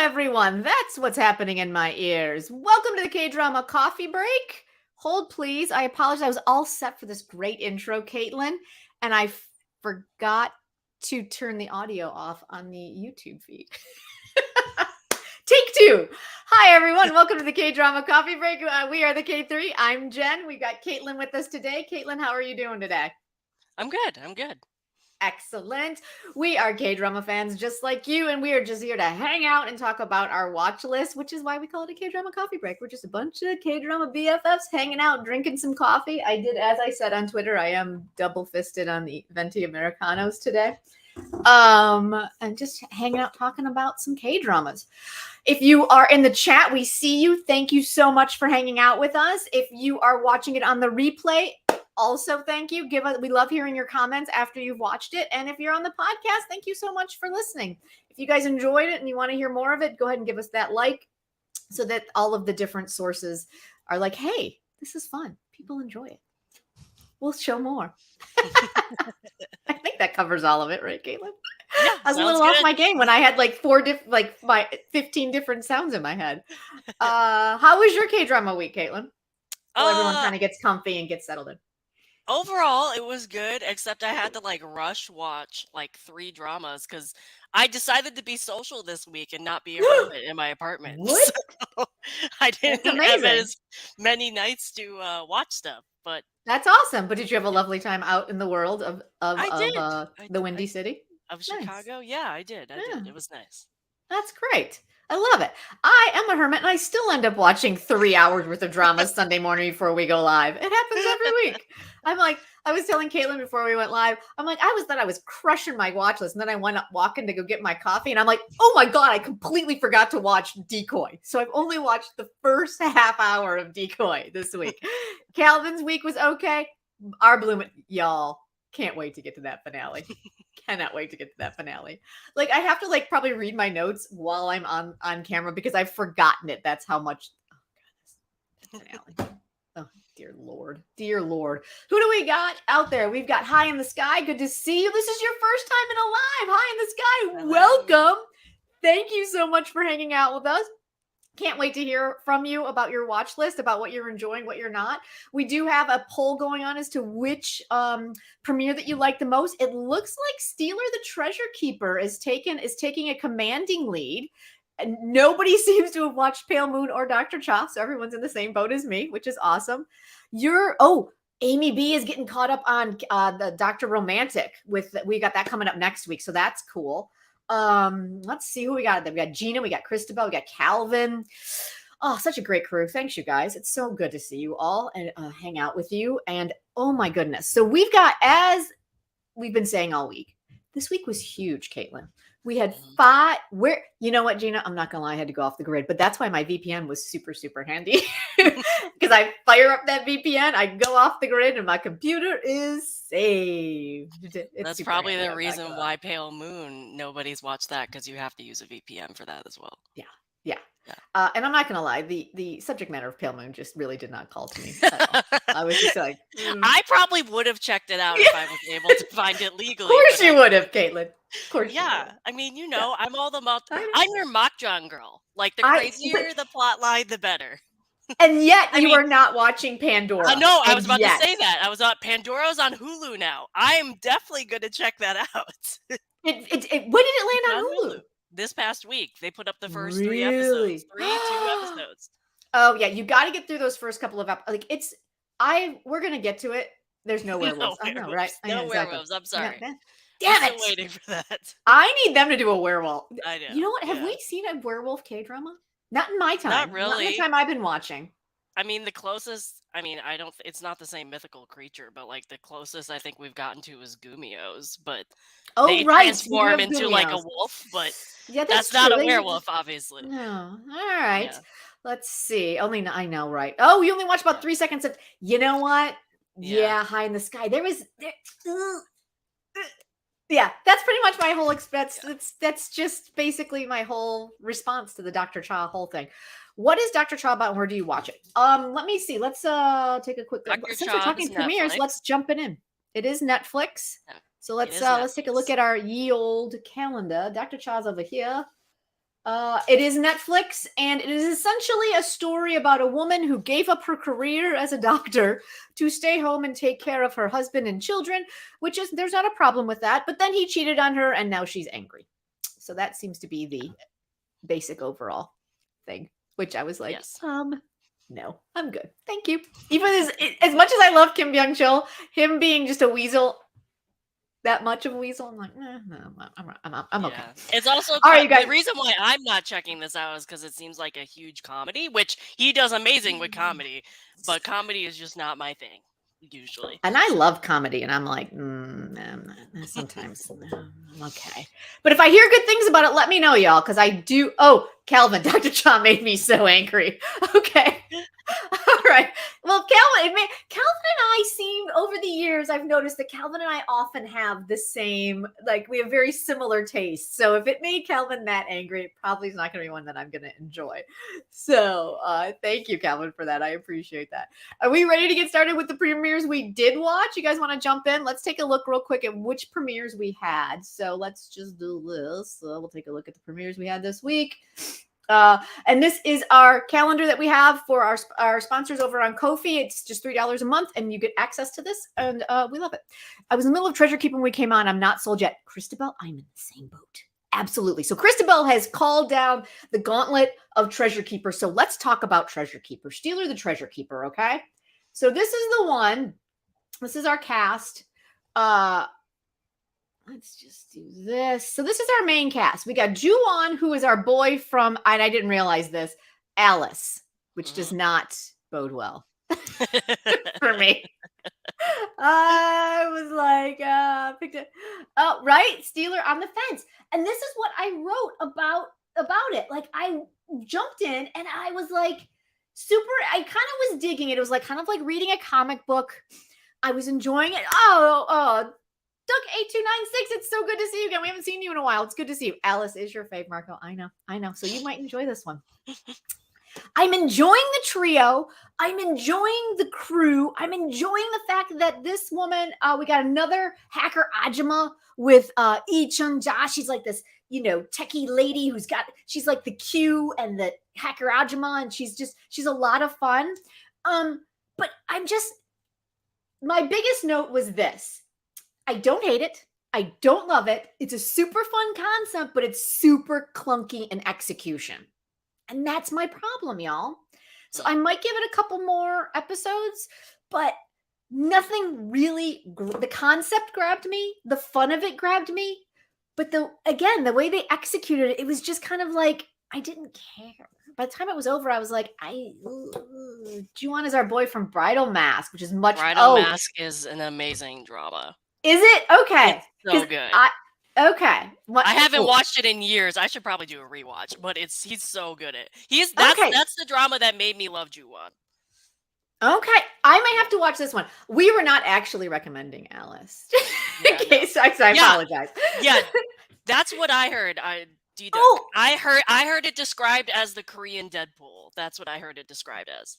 Everyone, that's what's happening in my ears. Welcome to the KDrama Coffee Break. Hold, please. I apologize. I was all set for this great intro, Caitlin, and I forgot to turn the audio off on the YouTube feed. Take two. Hi, everyone. Welcome to the KDrama Coffee Break. We are the KThree. I'm Jen. We've got Caitlin with us today. Caitlin, how are you doing today? I'm good. I'm good. Excellent. We are K-drama fans just like you, and we are just here to hang out and talk about our watch list, which is why we call it a K-drama coffee break. We're just a bunch of K-drama BFFs hanging out, drinking some coffee. I did, as I said on Twitter, I am double-fisted on the venti Americanos today. And just hanging out talking about some K-dramas. If you are in the chat, we see you. Thank you so much for hanging out with us. If you are watching it on the replay, also, thank you. We love hearing your comments after you've watched it. And if you're on the podcast, thank you so much for listening. If you guys enjoyed it and you want to hear more of it, go ahead and give us that like so that all of the different sources are like, hey, this is fun. People enjoy it. We'll show more. I think that covers all of it, right, Caitlin? Yeah, I was a little off my game when I had like 15 different sounds in my head. How was your K-drama week, Caitlin? Well, everyone kind of gets comfy and gets settled in. Overall, it was good, except I had to like rush watch like 3 dramas because I decided to be social this week and not be a hermit in my apartment. What? So I didn't have as many nights to watch stuff, but that's awesome. But did you have a lovely time out in the world of the Windy City of Chicago? Nice. Yeah, I did. I did. It was nice. That's great. I love it. I am a hermit, and I still end up watching 3 hours worth of dramas Sunday morning before we go live. It happens every week. I'm like, I was telling Caitlin before we went live, I'm like, I was crushing my watch list, and then I went up walking to go get my coffee, and I'm like, oh my God, I completely forgot to watch Decoy. So I've only watched the first half hour of Decoy this week. Calvin's week was okay. Our Bloom, y'all, can't wait to get to that finale. Cannot wait to get to that finale. Like, I have to like probably read my notes while I'm on camera because I've forgotten it. That's how much. Oh, God, finale. Oh, dear Lord. Dear Lord. Who do we got out there? We've got High in the Sky. Good to see you. This is your first time in a live. High in the Sky. Hello. Welcome. Thank you so much for hanging out with us. Can't wait to hear from you about your watch list, about what you're enjoying, what you're not. We do have a poll going on as to which premiere that you like the most. It looks like Steeler the Treasure Keeper is taking a commanding lead. And nobody seems to have watched Pale Moon or Dr. Cha, so everyone's in the same boat as me, which is awesome. Amy B is getting caught up on the Dr. Romantic. We got that coming up next week, so that's cool. Let's see who we got there. We got Gina, we got Christabel, we got Calvin. Oh, such a great crew. Thanks, you guys. It's so good to see you all and hang out with you. And oh my goodness. So we've got, as we've been saying all week, this week was huge, Caitlin. We had 5. You know what, Gina? I'm not gonna lie, I had to go off the grid, but that's why my VPN was super, super handy. Because I fire up that VPN, I go off the grid, and my computer is saved. That's probably the reason why Pale Moon, nobody's watched that, because you have to use a VPN for that as well. Yeah. And I'm not gonna lie, the subject matter of Pale Moon just really did not call to me. I was just like, I probably would have checked it out if I was able to find it legally. Of course you would have, Caitlin. Of course. Yeah. I mean, I'm all the I'm your Makjang girl. Like, the crazier the plot line, the better. And yet you are not watching Pandora. No, I was about to say that. Pandora's on Hulu now. I am definitely going to check that out. When did it land on Hulu? This past week. They put up the first 3 episodes. 2 episodes. Oh, yeah. You got to get through those first couple of episodes. We're going to get to it. There's no werewolves. I know, right? No werewolves. I'm sorry. Yeah, damn it. Still waiting for that. I need them to do a werewolf. I know. You know what? Have we seen a werewolf K-drama? Not in my time. Not really. Not in the time I've been watching. I mean, the closest, it's not the same mythical creature, but like the closest I think we've gotten to is Gumios, but they transform into like a wolf, but that's not a werewolf, obviously. No. All right. Yeah. Let's see. I know, right? Oh, we only watched about 3 seconds of, you know what? Yeah, High in the Sky. Yeah, that's pretty much my whole that's just basically my whole response to the Dr. Cha whole thing. What is Dr. Cha about and where do you watch it? Let me see. Let's take a quick since we're talking premieres, let's jump it in. It is Netflix. So let's take a look at our ye old calendar. Dr. Cha's over here. It is Netflix, and it is essentially a story about a woman who gave up her career as a doctor to stay home and take care of her husband and children, which is, there's not a problem with that, but then he cheated on her and now she's angry. So that seems to be the basic overall thing, which I was like, yes. No, I'm good. Thank you. Even as much as I love Kim Byung-chul, him being just a weasel, that much of a weasel, I'm like, no, I'm okay. It's also all right, you guys. The reason why I'm not checking this out is because it seems like a huge comedy, which he does amazing with comedy, but comedy is just not my thing usually. And I love comedy, and I'm like, sometimes I'm okay. But if I hear good things about it, let me know, y'all, because I do. Oh, Calvin, Dr. Cha made me so angry. Okay. All right. Well, Calvin and I seem over the years, I've noticed that Calvin and I often have the same, like we have very similar tastes. So if it made Calvin that angry, it probably is not going to be one that I'm going to enjoy. So thank you, Calvin, for that. I appreciate that. Are we ready to get started with the premieres we did watch? You guys want to jump in? Let's take a look real quick at which premieres we had. So let's just do this. So we'll take a look at the premieres we had this week. And this is our calendar that we have for our sponsors over on Ko-fi. It's just $3 a month, and you get access to this, and we love it. I was in the middle of Treasure Keeper when we came on. I'm not sold yet. Christabel, I'm in the same boat. Absolutely. So Christabel has called down the gauntlet of Treasure Keeper. So let's talk about Treasure Keeper. Steeler the Treasure Keeper, okay? So this is the one. This is our cast. Let's just do this. So this is our main cast. We got Ju-won, who is our boy from, and I didn't realize this, Alice, which does not bode well for me. I was like, picked it. Oh, right. Steeler on the fence. And this is what I wrote about it. Like I jumped in and I was like I kind of was digging it. It was like kind of like reading a comic book. I was enjoying it. Duck8296, it's so good to see you again. We haven't seen you in a while. It's good to see you. Alice is your fave, Marco. I know. So you might enjoy this one. I'm enjoying the trio. I'm enjoying the crew. I'm enjoying the fact that this woman, we got another hacker Ajima with Lee Chung-ja. She's like this, techie lady she's like the Q and the hacker Ajima, and she's a lot of fun. But my biggest note was this. I don't hate it. I don't love it. It's a super fun concept, but it's super clunky in execution. And that's my problem, y'all. So I might give it a couple more episodes, but nothing really, the concept grabbed me. The fun of it grabbed me. But the way they executed it, it was just kind of like, I didn't care. By the time it was over, I was like, Ju-won is our boy from Bridal Mask, which is Bridal Mask is an amazing drama. Is it? Okay. It's so good. Okay. I haven't watched it in years. I should probably do a rewatch, but he's so good at it. That's the drama that made me love Ju-won. Okay. I might have to watch this one. We were not actually recommending Alice. In case I apologize. Yeah. That's what I heard. I heard it described as the Korean Deadpool. That's what I heard it described as.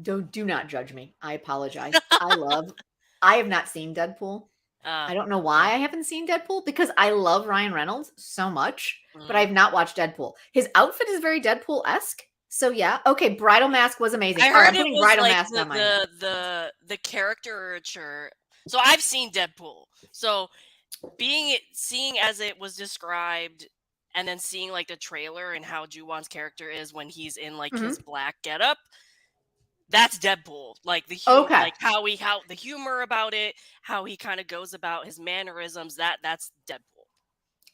Do not judge me. I apologize. I have not seen Deadpool. I don't know why I haven't seen Deadpool, because I love Ryan Reynolds so much, but I've not watched Deadpool. His outfit is very Deadpool-esque. So yeah. Okay. Bridal Mask was amazing. I heard it was Bridal Mask on the caricature. So I've seen Deadpool. So seeing as it was described, and then seeing like the trailer and how Ju-won's character is when he's in like his black getup. That's Deadpool, like the humor, like how the humor about it, how he kind of goes about his mannerisms. That's Deadpool.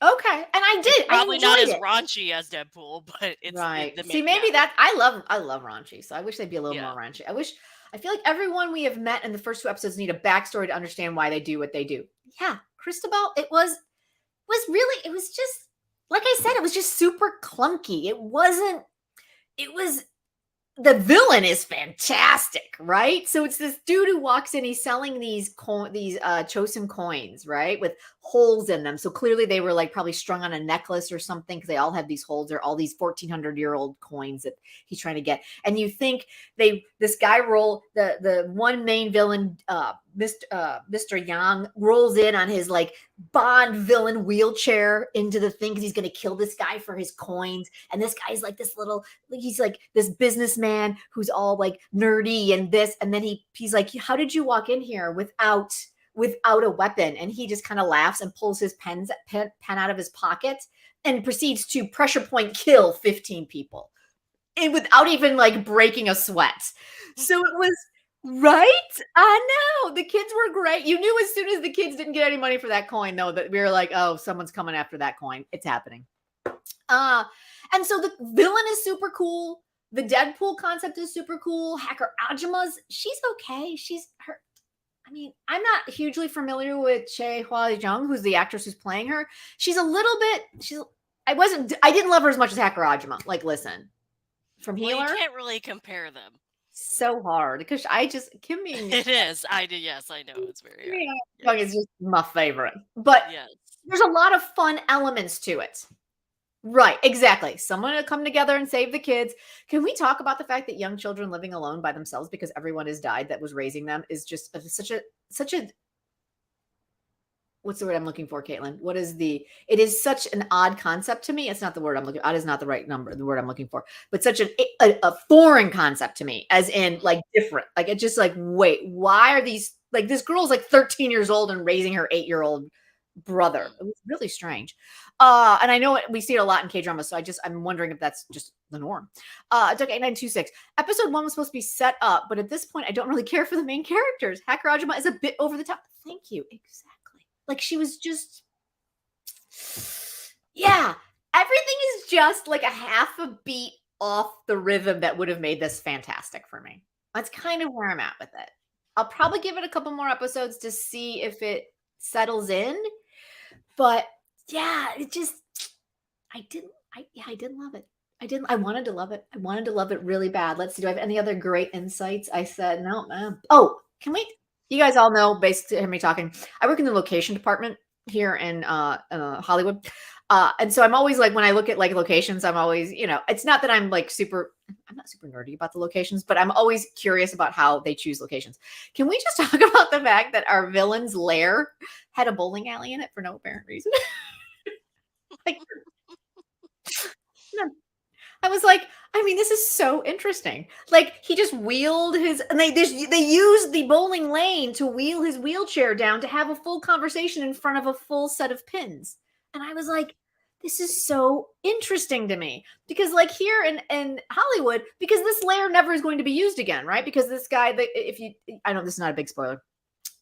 Okay, and I did. Probably not as raunchy as Deadpool, but it's right. See, maybe that I love raunchy, so I wish they'd be a little more raunchy. I feel like everyone we have met in the first 2 episodes need a backstory to understand why they do what they do. Yeah, Christabel, it was just like I said, it was just super clunky. It was the villain is fantastic, right? So it's this dude who walks in, he's selling these Chosen coins, right? With holes in them. So clearly they were like probably strung on a necklace or something, because they all have these holes. They're all these 1400-year-old coins that he's trying to get. And you think this guy the one main villain, Mr. Yang, rolls in on his like Bond villain wheelchair into the thing because he's going to kill this guy for his coins. And this guy's like he's like this businessman who's all like nerdy and this. And then he's like, how did you walk in here without a weapon? And he just kind of laughs and pulls his pen out of his pocket and proceeds to pressure point kill 15 people without even like breaking a sweat. So it was right. I know the kids were great. You knew as soon as the kids didn't get any money for that coin, though, that we were like, oh, someone's coming after that coin. It's happening. And so the villain is super cool. The Deadpool concept is super cool. Hacker Ajuma's, she's okay. I mean, I'm not hugely familiar with Choi Hwa-jung, who's the actress who's playing her. I didn't love her as much as Hacker Ajuma. Like, listen, from Healer. You can't really compare them. So hard because Kim Min. It is. Yes, I know. It's very hard. Yes. Is just my favorite. But there's a lot of fun elements to it. Right, exactly. Someone to come together and save the kids. Can we talk about the fact that young children living alone by themselves because everyone has died that was raising them is just such a what's the word I'm looking for, Caitlin? It is such an odd concept to me. It's not the word I'm looking for. Odd is not the right number, the word I'm looking for, but such a foreign concept to me, as in like different. Like it's just like, wait, why are these, like this girl's like 13 years old and raising her 8-year-old brother. It was really strange. And I know we see it a lot in K-drama, so I'm wondering if that's just the norm. It's okay, 926. Episode 1 was supposed to be set up, but at this point, I don't really care for the main characters. Hacker Ajuma is a bit over the top. Thank you. Exactly. Like she was just, everything is just like a half a beat off the rhythm that would have made this fantastic for me. That's kind of where I'm at with it. I'll probably give it a couple more episodes to see if it settles in. But yeah, it just, I didn't love it. I wanted to love it. I wanted to love it really bad. Let's see. Do I have any other great insights? I said, no. Oh, can we? You guys all know, based on me talking, I work in the location department here in Hollywood. And so I'm always like, when I look at like locations, I'm always, it's not that I'm not super nerdy about the locations, but I'm always curious about how they choose locations. Can we just talk about the fact that our villain's lair had a bowling alley in it for no apparent reason? No. I was like, this is so interesting. Like he just wheeled and they used the bowling lane to wheel his wheelchair down to have a full conversation in front of a full set of pins. And I was like, this is so interesting to me because like here in Hollywood, because this layer never is going to be used again, right? Because this guy, I know this is not a big spoiler.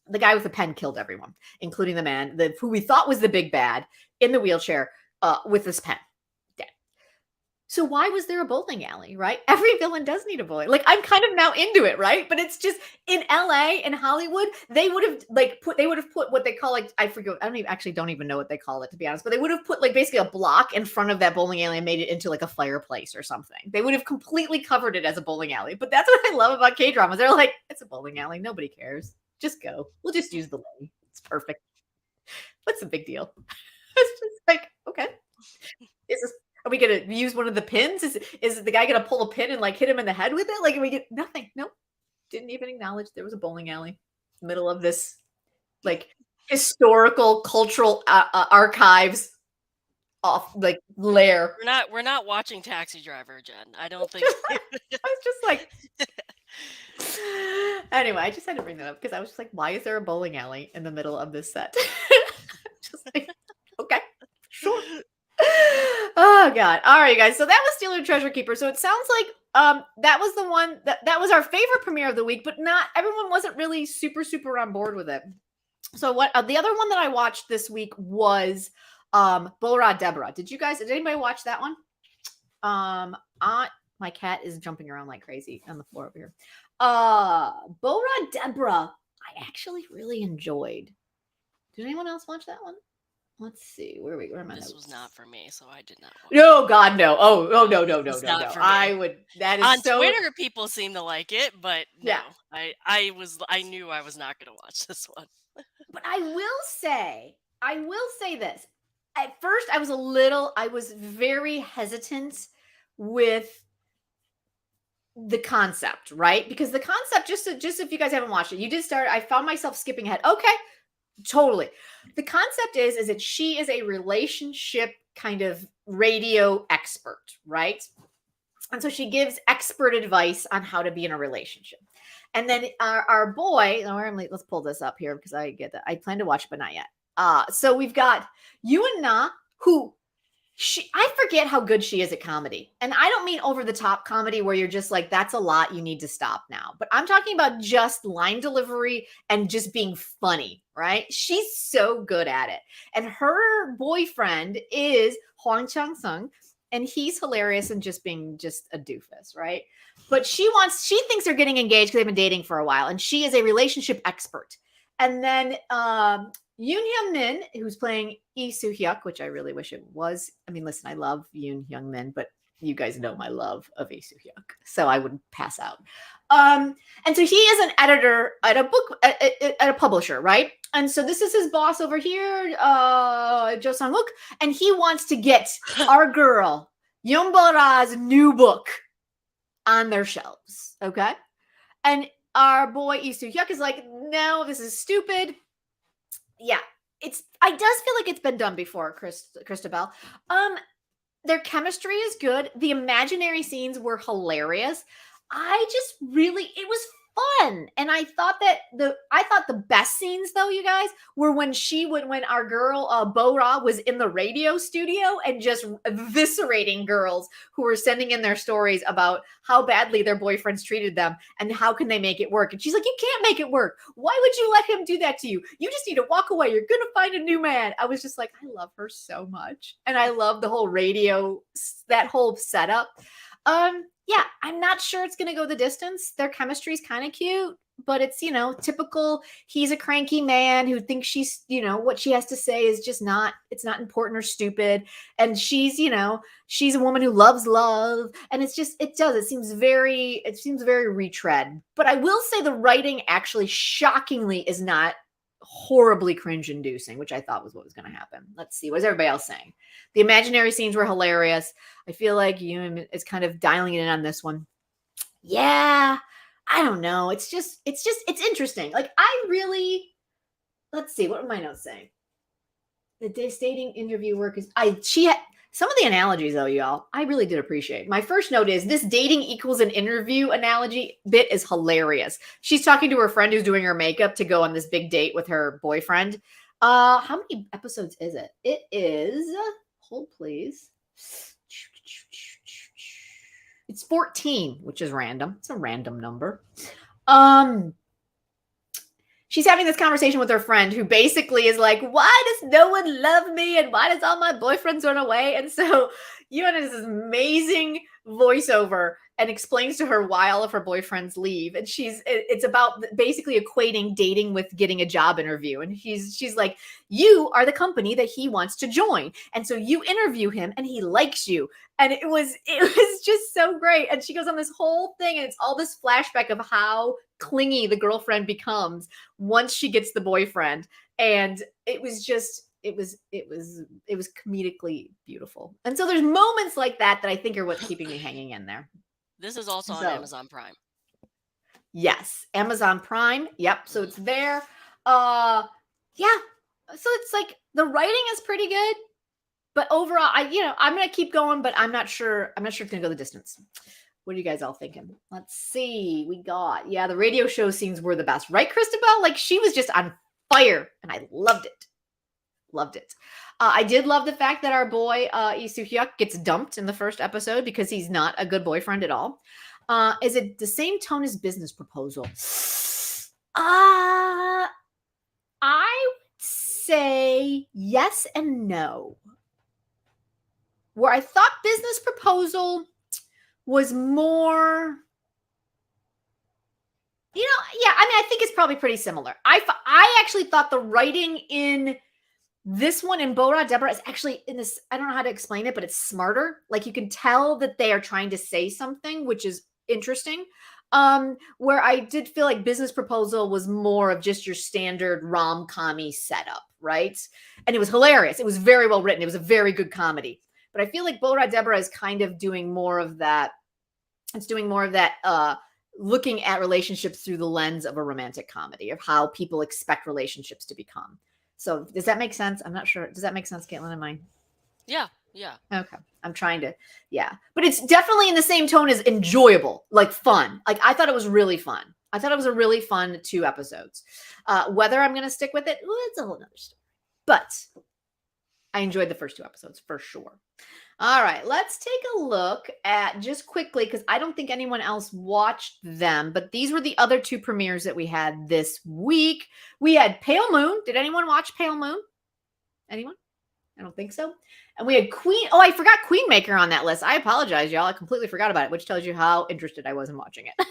The guy with the pen killed everyone, including the man who we thought was the big bad in the wheelchair with this pen. So why was there a bowling alley, right? Every villain does need a bowling. Like I'm kind of now into it, right? But it's just in LA and Hollywood, they would have put what they call like, I forget, I don't even know what they call it, to be honest, but they would have put like basically a block in front of that bowling alley and made it into like a fireplace or something. They would have completely covered it as a bowling alley. But that's what I love about K-dramas. They're like, it's a bowling alley. Nobody cares. Just go. We'll just use the lane. It's perfect. What's the big deal? It's just like, okay. Are we going to use one of the pins? Is the guy going to pull a pin and like hit him in the head with it? Like, we get nothing. Nope. Didn't even acknowledge there was a bowling alley in the middle of this like historical cultural archives off like lair. We're not watching Taxi Driver, Jen. I don't think. I was just like, anyway, I just had to bring that up because I was just like, why is there a bowling alley in the middle of this set? Just like, okay, sure. Oh God. All right, guys. So that was Stealer Treasure Keeper. So it sounds like that was the one that was our favorite premiere of the week, but not everyone wasn't really super on board with it. So what the other one that I watched this week was RA DEBORAH. Did anybody watch that one? My cat is jumping around like crazy on the floor over here. RA DEBORAH, I actually really enjoyed. Did anyone else watch that one? Let's see. Where are my This notes? was not for me, so I did not watch No, God, no. Oh, no. I would. That On is so. Twitter, people seem to like it, but no. Yeah. I knew I was not going to watch this one. But I will say this. At first, I was very hesitant with the concept, right? Because the concept, just if you guys haven't watched it, you did start. I found myself skipping ahead. Okay, totally. The concept is that she is a relationship kind of radio expert, right? And so she gives expert advice on how to be in a relationship. And then our boy, let's pull this up here because I get that. I plan to watch, but not yet. So we've got Yoon Na, who I forget how good she is at comedy. And I don't mean over the top comedy where you're just like, that's a lot, you need to stop now. But I'm talking about just line delivery and just being funny, right? She's so good at it. And her boyfriend is Hwang Chang-sung, and he's hilarious and just being just a doofus, right? But she thinks they're getting engaged because they've been dating for a while, and she is a relationship expert. And then Yoon Hyung Min, who's playing Lee Soo Hyuk, which I really wish it was. I mean, listen, I love Yoon Hyung Min, but you guys know my love of Lee Soo Hyuk, so I would pass out. And so he is an editor at a book at a publisher, right? And so this is his boss over here, Jo Sang-wook, and he wants to get our girl Yeonbora's new book on their shelves, okay? And our boy Lee Soo Hyuk is like, no, this is stupid. Yeah, I does feel like it's been done before, Christabel. Their chemistry is good. The imaginary scenes were hilarious. It was fun. And I thought the best scenes though, you guys, were when our girl Bora was in the radio studio and just eviscerating girls who were sending in their stories about how badly their boyfriends treated them and how can they make it work. And she's like, you can't make it work. Why would you let him do that to you? You just need to walk away. You're going to find a new man. I was just like, I love her so much. And I love the whole radio, that whole setup. Yeah, I'm not sure it's going to go the distance. Their chemistry is kind of cute, but it's, typical. He's a cranky man who thinks she's, what she has to say is just it's not important or stupid. And she's, she's a woman who loves love. And it seems very retread. But I will say the writing actually shockingly is not horribly cringe inducing, which I thought was what was going to happen. Let's see. What is everybody else saying? The imaginary scenes were hilarious. I feel like Yoon is kind of dialing it in on this one. Yeah, I don't know. It's interesting. Like let's see. What are my notes saying? The dating interview work is, some of the analogies though, y'all, I really did appreciate. My first note is this dating equals an interview analogy bit is hilarious. She's talking to her friend who's doing her makeup to go on this big date with her boyfriend. How many episodes is it? It is, hold please. It's 14, which is random. It's a random number. She's having this conversation with her friend who basically is like, why does no one love me? And why does all my boyfriends run away? And so Yoon has this amazing voiceover and explains to her why all of her boyfriends leave. And it's about basically equating dating with getting a job interview. And she's like, you are the company that he wants to join. And so you interview him and he likes you. And it was just so great. And she goes on this whole thing and it's all this flashback of how clingy the girlfriend becomes once she gets the boyfriend. And it was comedically beautiful. And so there's moments like that I think are what's keeping me hanging in there. This is also on Amazon Prime. Yes, Amazon Prime. Yep. So it's there. Yeah. So it's like the writing is pretty good, but overall, I'm gonna keep going, but I'm not sure it's gonna go the distance. What are you guys all thinking? Let's see. We got, the radio show scenes were the best, right, Christabel? Like she was just on fire, and I loved it. Loved it. I did love the fact that our boy Lee Soo Hyuk gets dumped in the first episode because he's not a good boyfriend at all. Is it the same tone as Business Proposal? I would say yes and no. Where I thought Business Proposal was more, I think it's probably pretty similar. I actually thought the writing in This one in Bo Ra Deborah is actually in this, I don't know how to explain it, but it's smarter. Like you can tell that they are trying to say something, which is interesting. Where I did feel like Business Proposal was more of just your standard rom-com-y setup, right? And it was hilarious. It was very well written. It was a very good comedy. But I feel like Bo Ra Deborah is kind of doing more of that. It's doing more of that, looking at relationships through the lens of a romantic comedy, of how people expect relationships to become. So does that make sense? I'm not sure. Does that make sense, Caitlin and mine? Yeah. Yeah. Okay. I'm trying to, yeah. But it's definitely in the same tone as enjoyable, like fun. Like I thought it was really fun. I thought it was a really fun 2 episodes. Whether I'm going to stick with it, well, it's a whole nother story. But I enjoyed the first 2 episodes for sure. All right, let's take a look at just quickly, because I don't think anyone else watched them, but these were the other 2 premieres that we had this week. We had Pale Moon. Did anyone watch Pale Moon? Anyone? I don't think so. And we had Oh, I forgot QUEENMAKER on that list. I apologize, y'all. I completely forgot about it, which tells you how interested I was in watching it.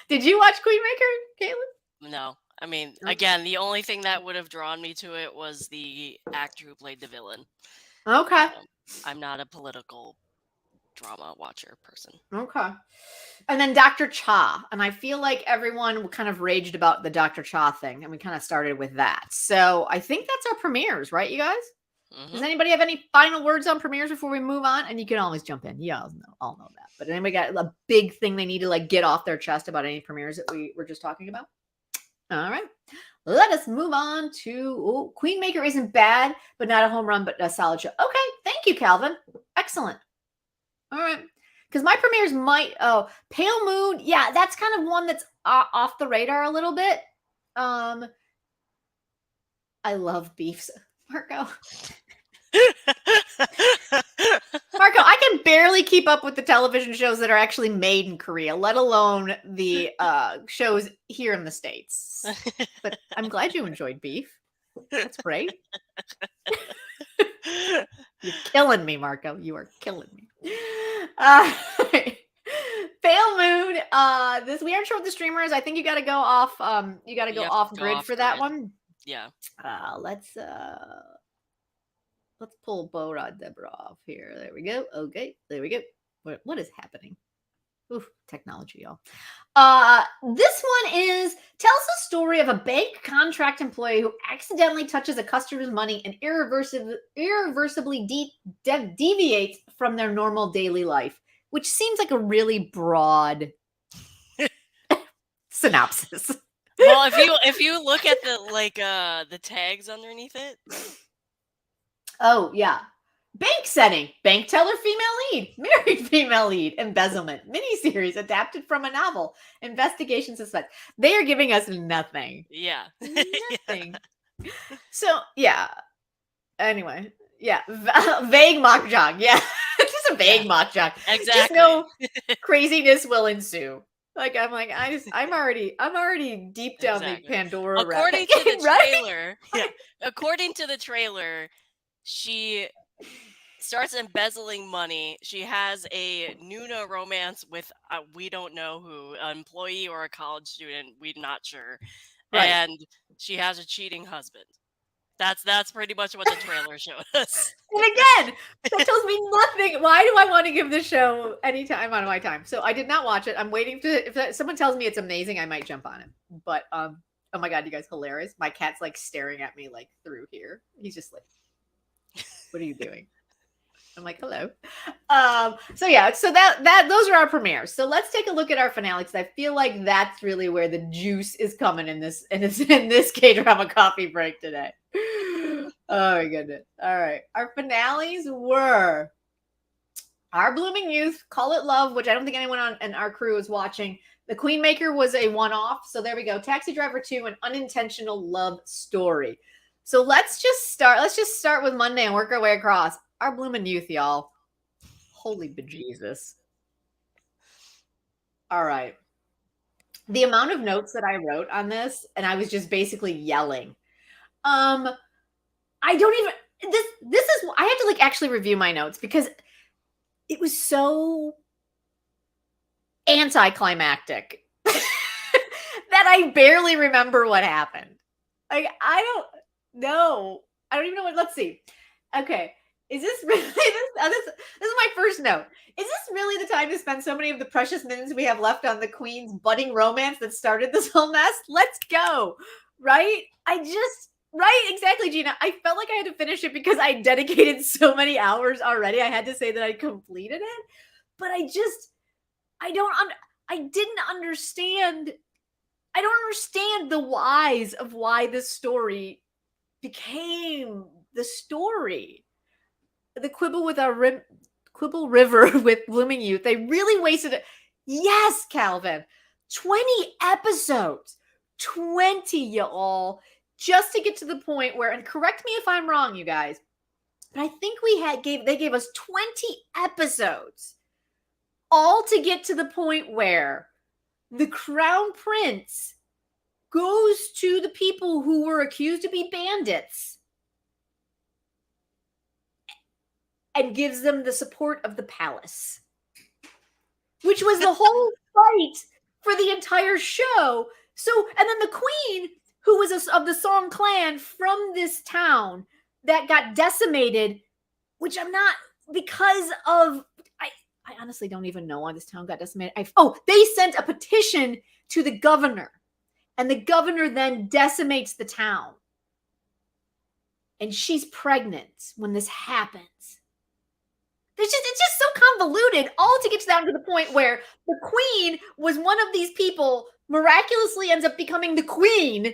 Did you watch QUEENMAKER, Caitlin? No. I mean, again, the only thing that would have drawn me to it was the actor who played the villain. Okay. I'm not a political drama watcher person. Okay. And then Dr. Cha. And I feel like everyone kind of raged about the Dr. Cha thing. And we kind of started with that. So I think that's our premieres, right, you guys? Mm-hmm. Does anybody have any final words on premieres before we move on? And you can always jump in. Yeah, I'll know that. But anybody got a big thing they need to like get off their chest about any premieres that we were just talking about? All right. Let us move on to QUEENMAKER isn't bad, but not a home run, but a solid show. Okay. Thank you, Calvin. Excellent. All right. Because my premieres might, Pale Moon. Yeah, that's kind of one that's off the radar a little bit. I love beefs, Marco. Marco, I can barely keep up with the television shows that are actually made in Korea, let alone the shows here in the States. But I'm glad you enjoyed Beef. That's great. You're killing me, Marco. You are killing me. Pale Moon. We aren't sure what the streamer is. I think you got to go off. You got to go off grid for that one. Yeah. Let's pull Bo Ra Deborah off here. There we go. Okay, there we go. What is happening? Oof, technology, y'all. This one tells the story of a bank contract employee who accidentally touches a customer's money and irreversibly deviates from their normal daily life, which seems like a really broad synopsis. Well, if you look at the tags underneath it. Oh, yeah. Bank setting, bank teller female lead, married female lead, embezzlement, miniseries adapted from a novel, investigation suspect. They are giving us nothing. Yeah. Nothing. So, yeah. Anyway, yeah. Vague mock jock. Yeah. Just a vague mock jock. Exactly. Just no craziness will ensue. I'm already deep down the Pandora. According to the trailer, according to the trailer, she starts embezzling money. She has a Nuna romance with we don't know who, an employee or a college student. We're not sure. Right. And she has a cheating husband. That's pretty much what the trailer showed us. And again, that tells me nothing. Why do I want to give this show any time out of my time? So I did not watch it. I'm waiting if someone tells me it's amazing, I might jump on it. But oh my God, you guys, hilarious. My cat's like staring at me like through here. He's just like, what are you doing? I'm like, hello. So yeah, so that those are our premieres. So let's take a look at our finale, because I feel like that's really where the juice is coming in this K-drama coffee break today. Oh my goodness. All right. Our finales were Our Blooming Youth, Call It Love, which I don't think anyone in our crew is watching. The QUEENMAKER was a one-off. So there we go. Taxi Driver 2, An Unintentional Love Story. So let's just start with Monday and work our way across. Our Bloomin' Youth, y'all. Holy bejesus. All right. The amount of notes that I wrote on this, and I was just basically yelling. I don't even, this is, I had to like actually review my notes because it was so anticlimactic that I barely remember what happened. Like, I don't know. I don't even know what. Let's see. Okay. Is this really this is my first note. Is this really the time to spend so many of the precious minutes we have left on the Queen's budding romance that started this whole mess? Let's go. Right? Right, exactly, Gina. I felt like I had to finish it because I dedicated so many hours already. I had to say that I completed it. But I didn't understand. I don't understand the whys of why this story became the story. The quibble with our Quibble River with Blooming Youth. They really wasted it. Yes, Calvin. 20 episodes. 20, y'all. Just to get to the point where, and correct me if I'm wrong, you guys, but I think they gave us 20 episodes all to get to the point where the Crown Prince goes to the people who were accused to be bandits and gives them the support of the palace, which was the whole fight for the entire show. So, and then the Queen, who was of the Song clan from this town that got decimated, which I'm not, because of, I honestly don't even know why this town got decimated. They sent a petition to the governor, and the governor then decimates the town. And she's pregnant when this happens. It's just so convoluted, all to get down to the point where the Queen was one of these people, miraculously ends up becoming the Queen,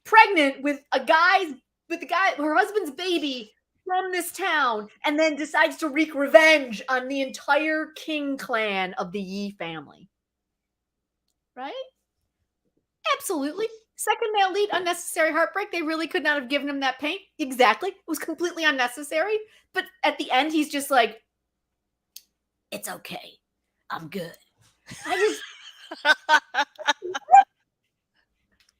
pregnant with her husband's baby from this town, and then decides to wreak revenge on the entire King clan of the Yi family. Right? Absolutely. Second male lead, unnecessary heartbreak. They really could not have given him that pain. Exactly. It was completely unnecessary. But at the end, he's just like, it's okay. I'm good.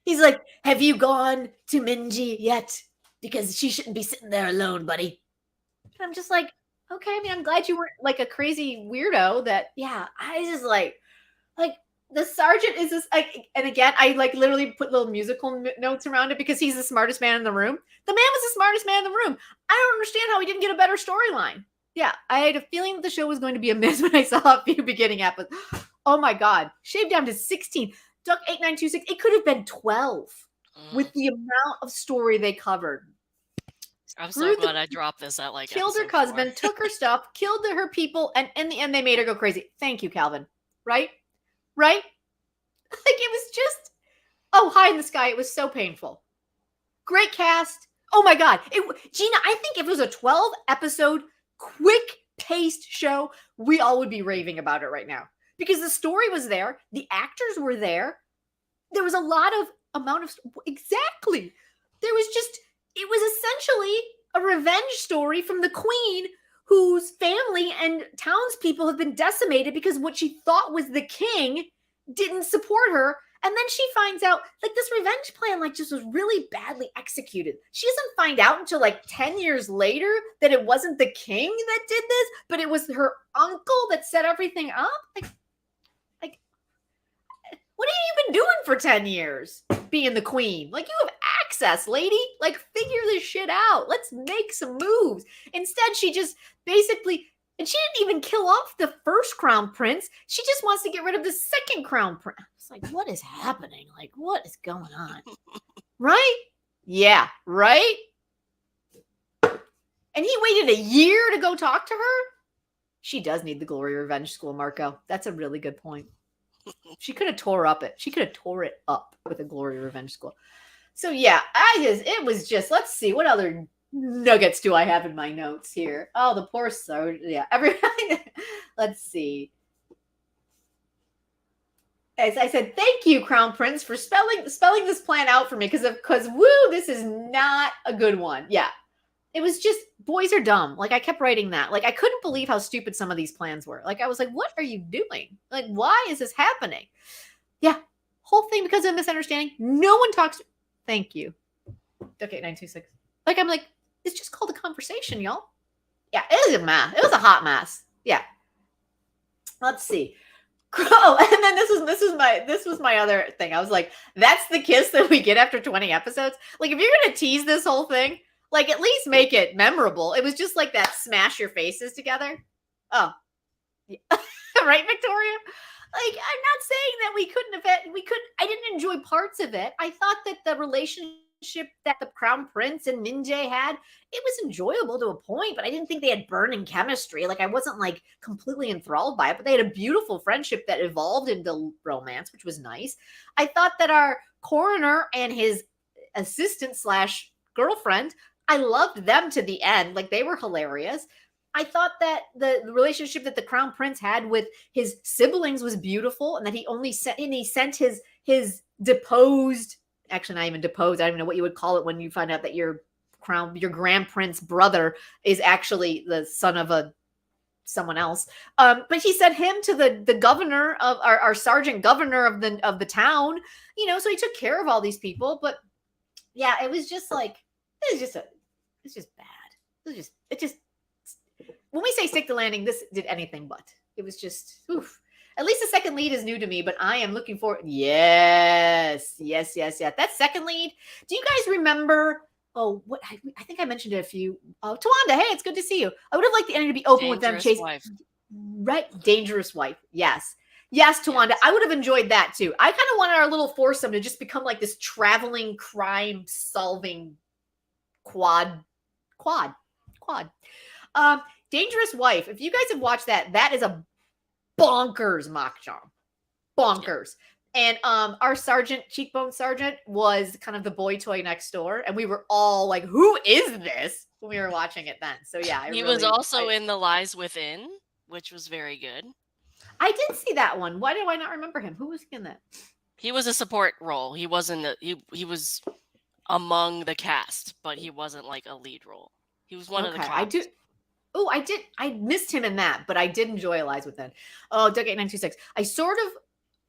He's like, have you gone to Minji yet? Because she shouldn't be sitting there alone, buddy. And I'm just like, okay, I mean, I'm glad you weren't like a crazy weirdo that, yeah, I just like the sergeant is this, and again, I like literally put little musical notes around it because he's the smartest man in the room. The man was the smartest man in the room. I don't understand how he didn't get a better storyline. Yeah, I had a feeling that the show was going to be a miss when I saw a few beginning episodes. Oh my God. Shaved down to 16. Duck 8926. It could have been 12 with the amount of story they covered. I'm so glad I dropped this at like killed her husband, took her stuff, killed her people, and in the end they made her go crazy. Thank you, Calvin. Right? Like it was just, high in the sky. It was so painful. Great cast. Oh my God. Gina, I think if it was a 12 episode quick-paced show, we all would be raving about it right now. Because the story was there. The actors were there. There was a lot of exactly. There was just, it was essentially a revenge story from the Queen, whose family and townspeople have been decimated because what she thought was the king didn't support her. And then she finds out, like, this revenge plan, like, just was really badly executed. She doesn't find out until, like, 10 years later that it wasn't the king that did this, but it was her uncle that set everything up. Like, what have you been doing for 10 years? Being the queen. Like, you have access, lady. Like, figure this shit out. Let's make some moves. Instead, she just basically... And she didn't even kill off the first crown prince. She just wants to get rid of the second crown prince. It's like, what is happening? Like, what is going on? Right? Yeah, right? And he waited a year to go talk to her? She does need the Glory Revenge School, Marco. That's a really good point. She could have tore it up with a Glory Revenge School. So yeah, it was just, let's see, what other nuggets do I have in my notes here? Oh, the poor soul. Yeah, everybody. Let's see. As I said, thank you, Crown Prince, for spelling this plan out for me because woo, this is not a good one. Yeah, it was just, boys are dumb. Like, I kept writing that. Like, I couldn't believe how stupid some of these plans were. Like, I was like, what are you doing? Like, why is this happening? Yeah, whole thing because of misunderstanding. No one talks. Thank you. Okay, 926. Like, I'm like, it's just called a conversation, y'all. Yeah, it was a mess. It was a hot mess. Yeah. Let's see. Oh, and then this was my other thing. I was like, that's the kiss that we get after 20 episodes. Like, if you're gonna tease this whole thing, like, at least make it memorable. It was just like that smash your faces together. Oh, yeah. Right, Victoria? Like, I'm not saying that we couldn't have I didn't enjoy parts of it. I thought that the relationship that the Crown Prince and Minjae had, it was enjoyable to a point, but I didn't think they had burning chemistry. Like, I wasn't like completely enthralled by it, but they had a beautiful friendship that evolved into romance, which was nice. I thought that our coroner and his assistant slash girlfriend, I loved them to the end. Like, they were hilarious. I thought that the relationship that the Crown Prince had with his siblings was beautiful, and that he sent his deposed, actually not even deposed, I don't even know what you would call it when you find out that your Grand Prince brother is actually the son of someone else. But he sent him to the governor of our sergeant governor of the town, so he took care of all these people. But yeah, it was just bad. It just when we say stick the landing, this did anything but. It was just, oof. At least the second lead is new to me, but I am looking for, yes. That second lead, do you guys remember, what, I think I mentioned it a few, Tawanda, hey, it's good to see you. I would have liked the ending to be open with them chasing. Right, Dangerous Wife, yes. Yes, Tawanda, yes. I would have enjoyed that too. I kind of wanted our little foursome to just become like this traveling crime-solving quad. Dangerous Wife. If you guys have watched that is a bonkers mahjong. Bonkers. And our cheekbone sergeant was kind of the boy toy next door. And we were all like, who is this? When we were watching it then. So yeah. He was also in The Lies Within, which was very good. I did see that one. Why do I not remember him? Who was in that? He was a support role. He wasn't he was among the cast, but he wasn't like a lead role. He was one of the cops. I missed him in that, but I did enjoy Lies Within. Oh, Doug 8926. I sort of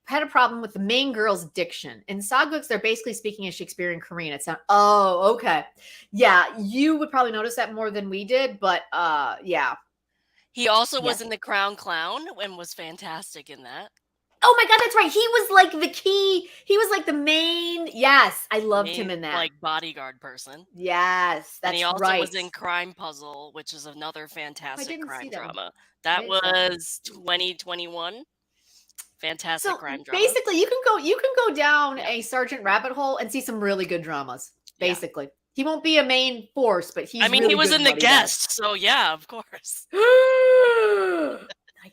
had a problem with the main girl's diction. In Sagbooks, they're basically speaking in Shakespearean Korean. It sounds, okay. Yeah, you would probably notice that more than we did, but yeah. He also was in The Crown Clown and was fantastic in that. Oh my God, that's right. He was like the key. He was like the main. Yes, I loved him in that. Like bodyguard person. Yes, that's right. And he also was in Crime Puzzle, which is another fantastic crime drama. That was 2021. Fantastic crime drama. Basically, you can go down a Sergeant Rabbit hole and see some really good dramas. Basically. Yeah. He won't be a main force, but he's really he was in The Guest, so yeah, of course. I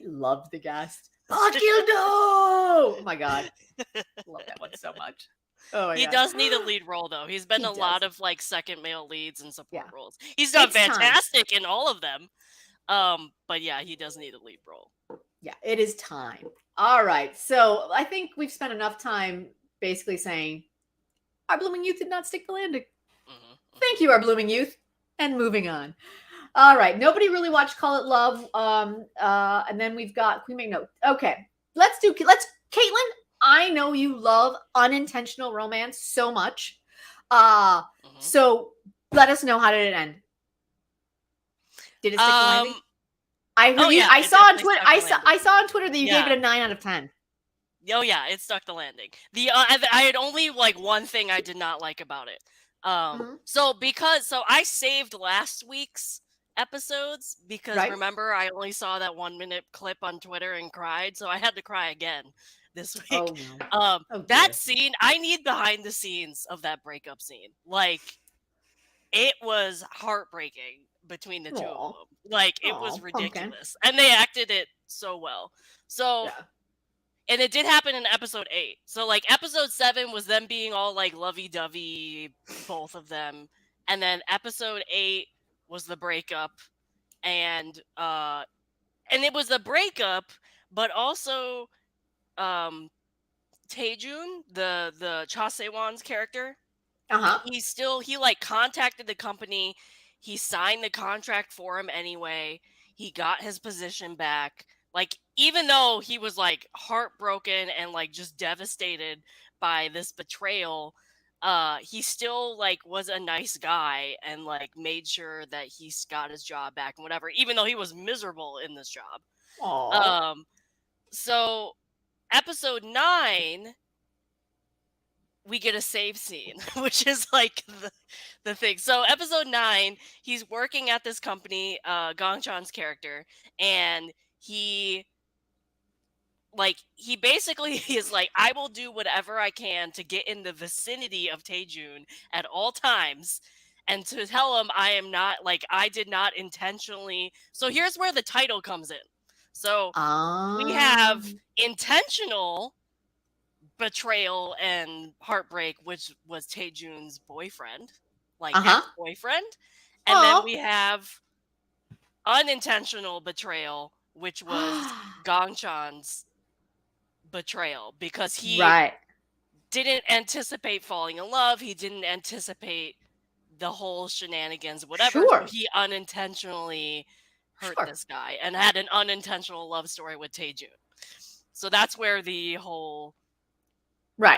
loved The Guest. Akildo! Oh my God. Love that one so much. Oh, he does need a lead role, though. He's been a lot of like second male leads and support roles. He's done fantastic in all of them. But yeah, he does need a lead role. Yeah, it is time. All right. So I think we've spent enough time basically saying our blooming youth did not stick the landing. Thank you, our blooming youth. And moving on. All right. Nobody really watched Call It Love. And then we've got QUEENMAKER. No. Okay. Let's Caitlin, I know you love unintentional romance so much. So let us know, how did it end? Did it stick the landing? I saw on Twitter. I saw on Twitter that you gave it a 9 out of 10. Oh yeah, it stuck the landing. I had only like one thing I did not like about it. So I saved last week's episodes because remember I only saw that 1-minute clip on Twitter and cried, so I had to cry again this week. That scene, I need behind the scenes of that breakup scene. Like, it was heartbreaking between the two of them. Like, it was ridiculous. And they acted it so well. So and it did happen in episode 8. So like episode 7 was them being all like lovey-dovey, both of them. And then episode 8 was the breakup. And it was the breakup, but also Taejun, the Cha Se-won's character, he like contacted the company. He signed the contract for him anyway. He got his position back. Like, even though he was like heartbroken and like just devastated by this betrayal, he still like was a nice guy and like made sure that he got his job back and whatever, even though he was miserable in this job. So episode 9, we get a save scene, which is like the thing. So episode 9, he's working at this company, Gong Chan's character, and he basically is like, I will do whatever I can to get in the vicinity of Taejun at all times, and to tell him I am not, like, I did not intentionally. So here's where the title comes in. So we have intentional betrayal and heartbreak, which was Taejun's boyfriend, like ex-boyfriend. And then we have unintentional betrayal, which was Gong Chan's betrayal, because he didn't anticipate falling in love. He didn't anticipate the whole shenanigans, whatever. So he unintentionally hurt this guy and had an unintentional love story with Taejun. So that's where the whole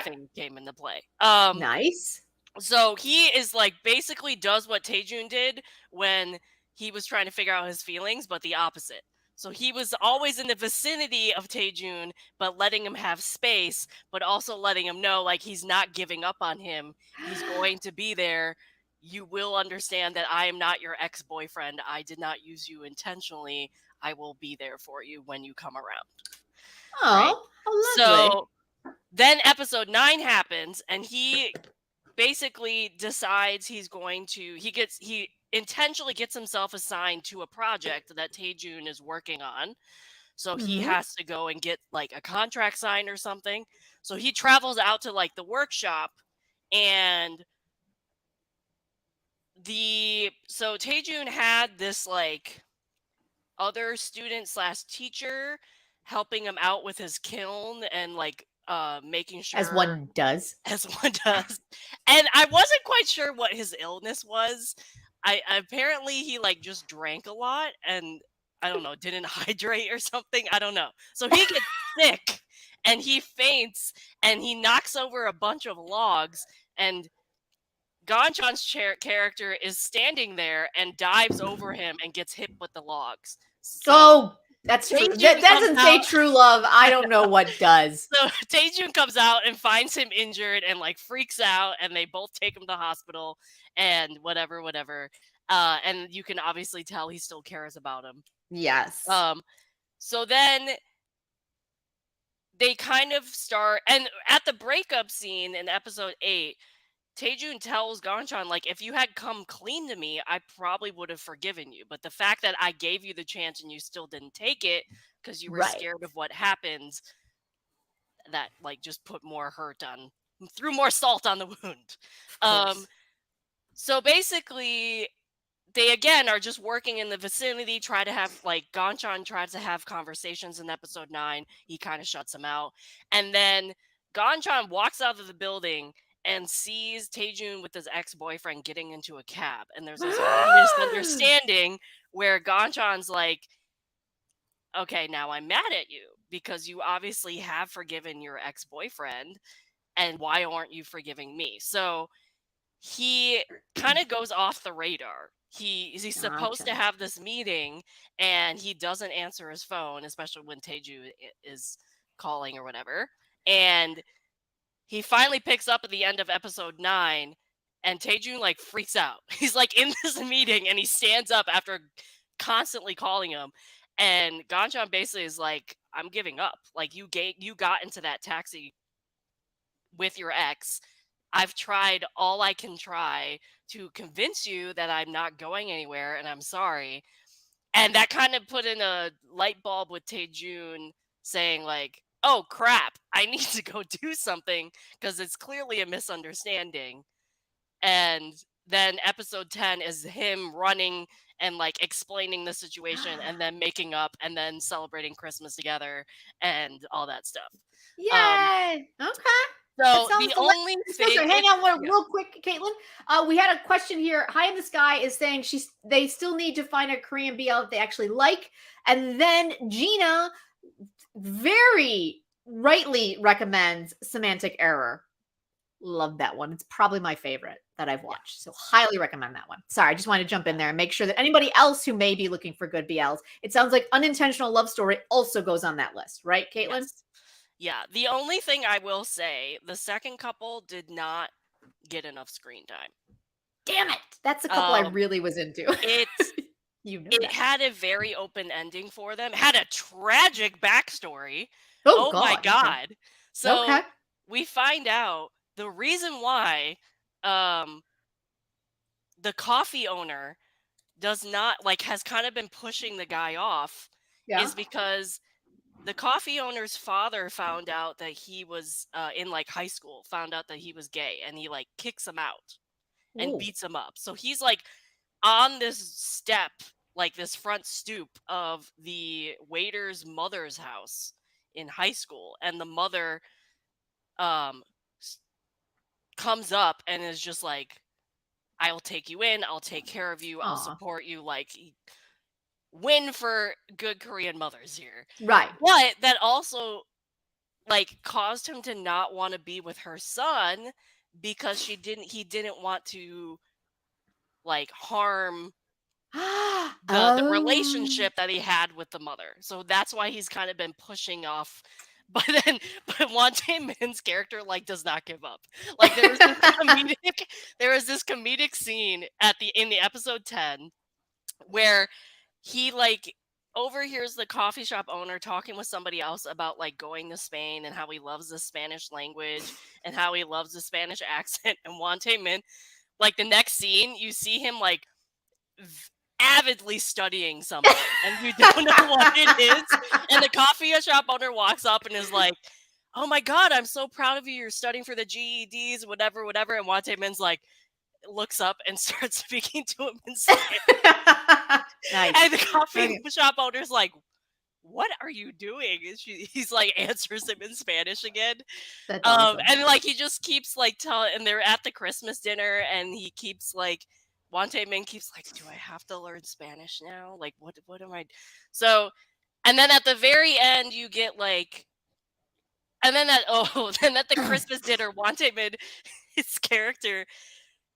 thing came into play. Nice. So he is like, basically does what Taejun did when he was trying to figure out his feelings, but the opposite. So he was always in the vicinity of Taejun, but letting him have space, but also letting him know, like, he's not giving up on him. He's going to be there. You will understand that I am not your ex-boyfriend. I did not use you intentionally. I will be there for you when you come around. Oh, how lovely. So then episode 9 happens, and he basically decides he intentionally gets himself assigned to a project that Taejun is working on. So he has to go and get like a contract signed or something. So he travels out to like the workshop, and so Taejun had this like other student / teacher helping him out with his kiln and like making sure, as one does. And I wasn't quite sure what his illness was. Apparently he like just drank a lot and, I don't know, didn't hydrate or something. I don't know. So he gets sick and he faints and he knocks over a bunch of logs, and Gong Chan's character is standing there and dives over him and gets hit with the logs. So that's true. That doesn't say true love. I don't know what does. So Taejun comes out and finds him injured and like freaks out, and they both take him to the hospital and whatever. And you can obviously tell he still cares about him. Yes. So then they kind of start, and at the breakup scene in episode 8, Taejun tells Gong Chan, like, if you had come clean to me, I probably would have forgiven you. But the fact that I gave you the chance and you still didn't take it because you were scared of what happens, that like just put more threw more salt on the wound. So basically, they again are just working in the vicinity, try to have like Gong Chan tries to have conversations in episode 9. He kind of shuts him out. And then Gong Chan walks out of the building and sees Taejun with his ex-boyfriend getting into a cab. And there's this misunderstanding where Gong Chan's like, okay, now I'm mad at you because you obviously have forgiven your ex-boyfriend, and why aren't you forgiving me? So he kind of goes off the radar. He's supposed to have this meeting, and he doesn't answer his phone, especially when Taejun is calling or whatever. And he finally picks up at the end of episode 9, and Taejun like freaks out. He's like in this meeting, and he stands up after constantly calling him. And Gong Chan basically is like, I'm giving up. Like, you got into that taxi with your ex. I've tried all I can try to convince you that I'm not going anywhere, and I'm sorry. And that kind of put in a light bulb with Taejun saying like, oh crap, I need to go do something because it's clearly a misunderstanding. And then episode 10 is him running and like explaining the situation and then making up and then celebrating Christmas together and all that stuff. Yay! Okay. So the only thing, hang on real quick, Caitlin. We had a question here. High in the Sky is saying they still need to find a Korean BL that they actually like. And then Gina very rightly recommends Semantic Error. Love that one. It's probably my favorite that I've watched. So highly recommend that one. Sorry, I just wanted to jump in there and make sure that anybody else who may be looking for good BLs, it sounds like Unintentional Love Story also goes on that list, right, Caitlin? Yeah, the only thing I will say, the second couple did not get enough screen time. Damn it! That's a couple I really was into. It had a very open ending for them. It had a tragic backstory. Oh my god. Okay. So we find out the reason why the coffee owner does not has kind of been pushing the guy off is because the coffee owner's father found out that he was in high school, found out that he was gay, and he kicks him out and beats him up. So he's on this step, this front stoop of the waiter's mother's house in high school, and the mother comes up and is just I'll take you in, I'll take care of you, I'll support you, win for good Korean mothers here. Right. But that also caused him to not want to be with her son because he didn't want to harm the relationship that he had with the mother. So that's why he's kind of been pushing off. But Won Tae-min's character does not give up. There was this comedic scene in the episode 10 where he overhears the coffee shop owner talking with somebody else about going to Spain and how he loves the Spanish language and how he loves the Spanish accent. And Won Tae-min, the next scene, you see him avidly studying something and you don't know what it is. And the coffee shop owner walks up and is like, "Oh my god, I'm so proud of you. You're studying for the GEDs, whatever." And Won Tae-min's looks up and starts speaking to him in Spanish. Nice. And the coffee shop owner's like, "What are you doing?" And he's answers him in Spanish again. That's awesome. And he just keeps telling, and they're at the Christmas dinner, and he keeps Won Tae-min keeps "Do I have to learn Spanish now? What am I?" So, and then at the very end, you get and then at the Christmas dinner, Won Tae-min, his character,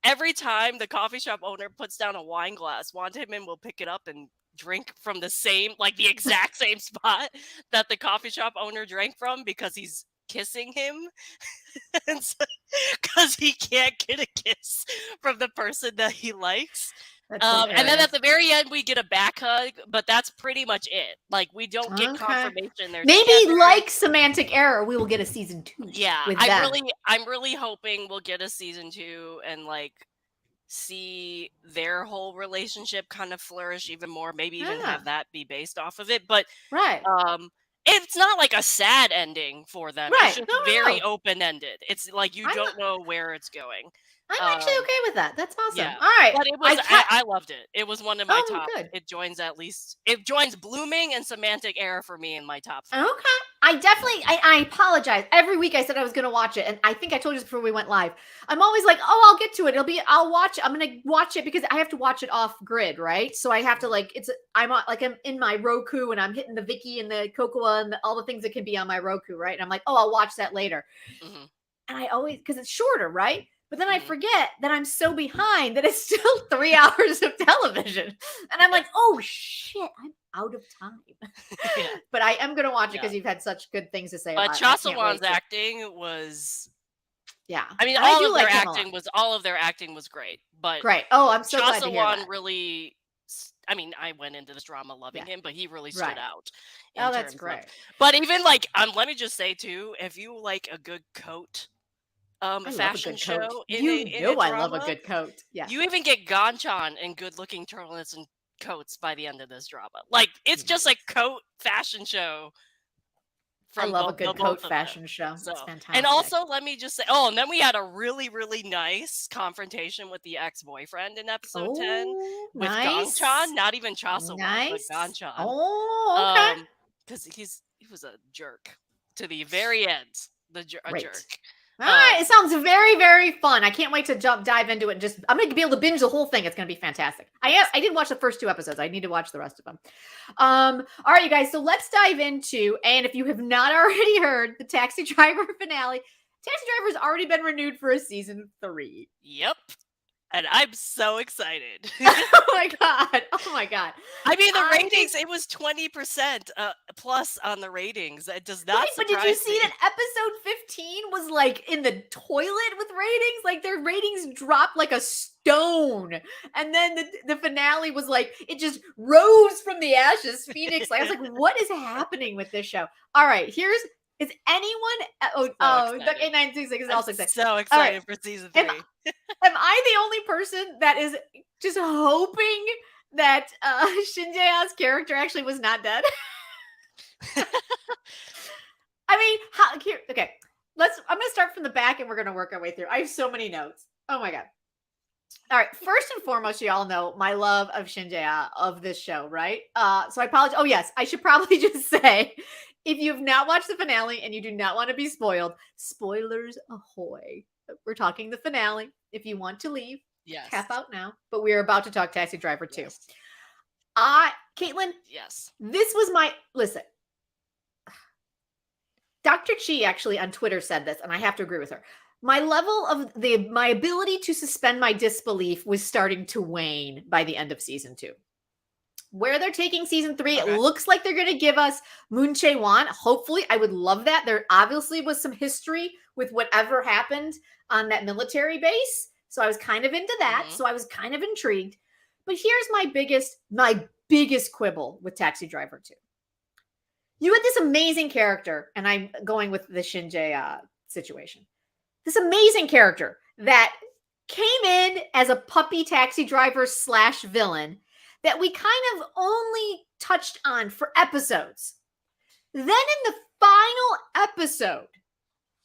every time the coffee shop owner puts down a wine glass, Won Tae-min will pick it up and drink from the same, the exact same spot that the coffee shop owner drank from because he's kissing him. And because he can't get a kiss from the person that he likes. And then at the very end, we get a back hug, but that's pretty much it. We don't get confirmation there. Maybe together. Semantic Error, we will get a season 2. Yeah, I'm really hoping we'll get a season 2 and see their whole relationship kind of flourish even more. Maybe even have that be based off of it. But it's not a sad ending for them. Right. It's just very open-ended. It's you don't know where it's going. I'm actually okay with that. That's awesome. Yeah. All right. But it was I loved it. It was one of my top. Good. It joins Blooming and Semantic Error for me in my top 5. Okay. I apologize. Every week I said I was going to watch it. And I think I told you this before we went live. I'm always I'll get to it. I'm going to watch it because I have to watch it off grid, right? So I have to I'm in my Roku and I'm hitting the Viki and the Cocoa and all the things that can be on my Roku, right? And I'm I'll watch that later. Mm-hmm. And I always, because it's shorter, right? But then I forget that I'm so behind that it's still 3 hours of television. And I'm oh shit, I'm out of time. But I am going to watch it because you've had such good things to say about it. But Chaseon's acting was... Yeah. I mean, all of their acting was great. But great. Oh, I'm so glad to hear that. really... I mean, I went into this drama loving him, but he really stood out. Oh, that's great. But even let me just say too, if you like a good coat... fashion show. I love a good coat. Yeah. You even get Ganchan and good-looking turtlenecks and coats by the end of this drama. It's just a coat fashion show. I love a good coat fashion show. It's fantastic. And also, let me just say, and then we had a really, really nice confrontation with the ex-boyfriend in episode 10 with Ganchan. Not even Chaseon, but Ganchan. Oh, okay. Because he was a jerk to the very end. A jerk. All right, it sounds very, very fun. I can't wait to dive into it. And I'm going to be able to binge the whole thing. It's going to be fantastic. I did watch the first 2 episodes. I need to watch the rest of them. All right, you guys. So let's dive into, and if you have not already heard, the Taxi Driver finale. Taxi Driver's already been renewed for a season 3. Yep. And I'm so excited. Oh my god. Oh my god. I mean, the ratings, it was 20% plus on the ratings. It does not surprise me. But did you see that episode 15 was like in the toilet with ratings? Like their ratings dropped like a stone. And then the finale was like, it just rose from the ashes. Phoenix. Like, I was like, what is happening with this show? All right, is anyone? The 8926 is also excited. So excited for season 3. Am I the only person that is just hoping that Shin Jae-ha's character actually was not dead? I mean, okay. I'm gonna start from the back and we're gonna work our way through. I have so many notes. Oh my god. All right. First and foremost, you all know my love of Shin Jae-ha of this show, right? So I apologize. Oh yes, I should probably just say, if you've not watched the finale and you do not want to be spoiled, spoilers ahoy. We're talking the finale. If you want to leave, tap out now. But we are about to talk Taxi Driver 2. Caitlin, this was listen. Dr. Chi actually on Twitter said this, and I have to agree with her. My level of my ability to suspend my disbelief was starting to wane by the end of season 2. Where they're taking season 3, it looks like they're going to give us Moon Chae-won. Hopefully, I would love that. There obviously was some history with whatever happened on that military base. So I was kind of into that. So I was kind of intrigued. But here's my biggest quibble with Taxi Driver 2. You had this amazing character, and I'm going with the Shin Jae situation. This amazing character that came in as a puppy taxi driver / villain that we kind of only touched on for episodes. Then in the final episode,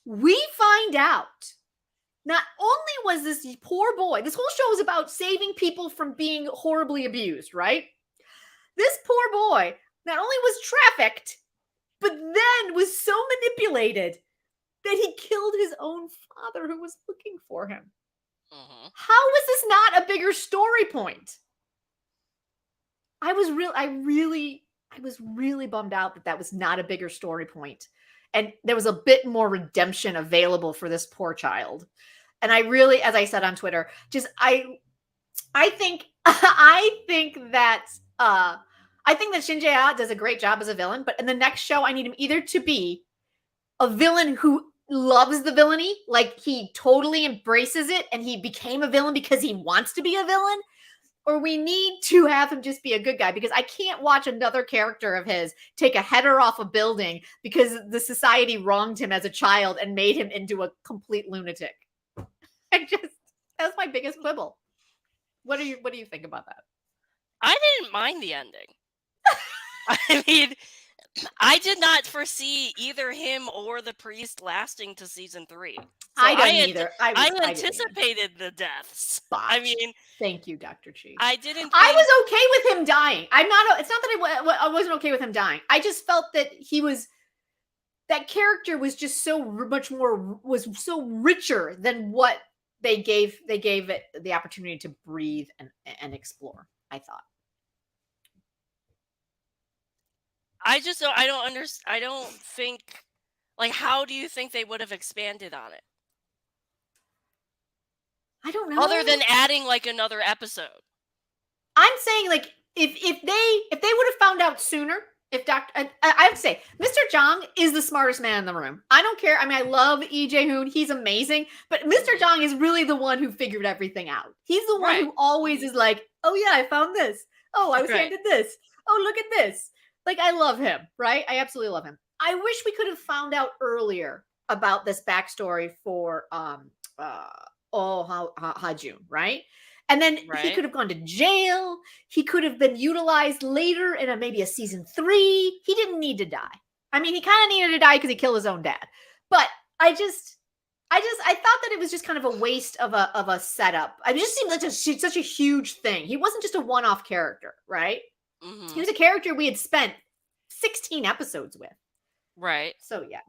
we find out not only was this poor boy, this whole show was about saving people from being horribly abused, right? This poor boy not only was trafficked, but then was so manipulated that he killed his own father who was looking for him. How was this not a bigger story point? I was really bummed out that was not a bigger story point. And there was a bit more redemption available for this poor child. And I really, as I said on Twitter, I think that Shin Jae-ha does a great job as a villain, but in the next show, I need him either to be a villain who loves the villainy, like he totally embraces it and he became a villain because he wants to be a villain, or we need to have him just be a good guy, because I can't watch another character of his take a header off a building because the society wronged him as a child and made him into a complete lunatic. That's my biggest quibble. What do you think about that? I didn't mind the ending. I mean, I did not foresee either him or the priest lasting to season 3. So I didn't either. I anticipated the deaths. I mean, thank you, Dr. Chi. I was okay with him dying. It's not that I wasn't okay with him dying. I just felt that that character was just so much more, was so richer than what they gave it the opportunity to breathe and explore, I thought. I don't understand. I don't think, like, how do you think they would have expanded on it? I don't know. Other than adding like another episode. I'm saying, like, if they would have found out sooner, I would say Mr. Jong is the smartest man in the room. I don't care. I mean, I love Lee Jae-hoon. He's amazing. But Mr. Jong is really the one who figured everything out. He's the one who always is like, oh yeah, I found this. Oh, I was handed this. Oh, look at this. Like, I love him, right? I absolutely love him. I wish we could have found out earlier about this backstory for Ha-jun, right? And then he could have gone to jail. He could have been utilized later in maybe a season 3. He didn't need to die. I mean, he kind of needed to die because he killed his own dad. But I thought that it was just kind of a waste of a setup. It just seemed like such a huge thing. He wasn't just a one-off character, right? Mm-hmm. He was a character we had spent 16 episodes with. Right. So yeah.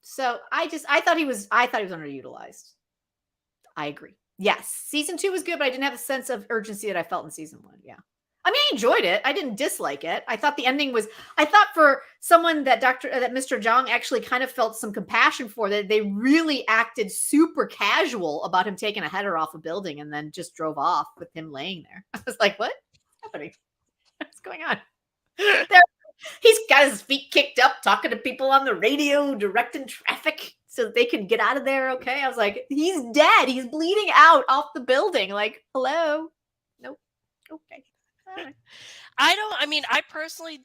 So I thought he was underutilized. I agree. Yes. Season 2 was good, but I didn't have a sense of urgency that I felt in season 1. Yeah. I mean, I enjoyed it. I didn't dislike it. I thought the ending was, I thought for someone that Mr. Jong actually kind of felt some compassion for, that they really acted super casual about him taking a header off a building and then just drove off with him laying there. I was like, what's happening? What's going on? He's got his feet kicked up, talking to people on the radio, directing traffic so that they can get out of there. Okay. I was like, he's dead. He's bleeding out off the building. Like, hello. Nope. Okay. Right. I personally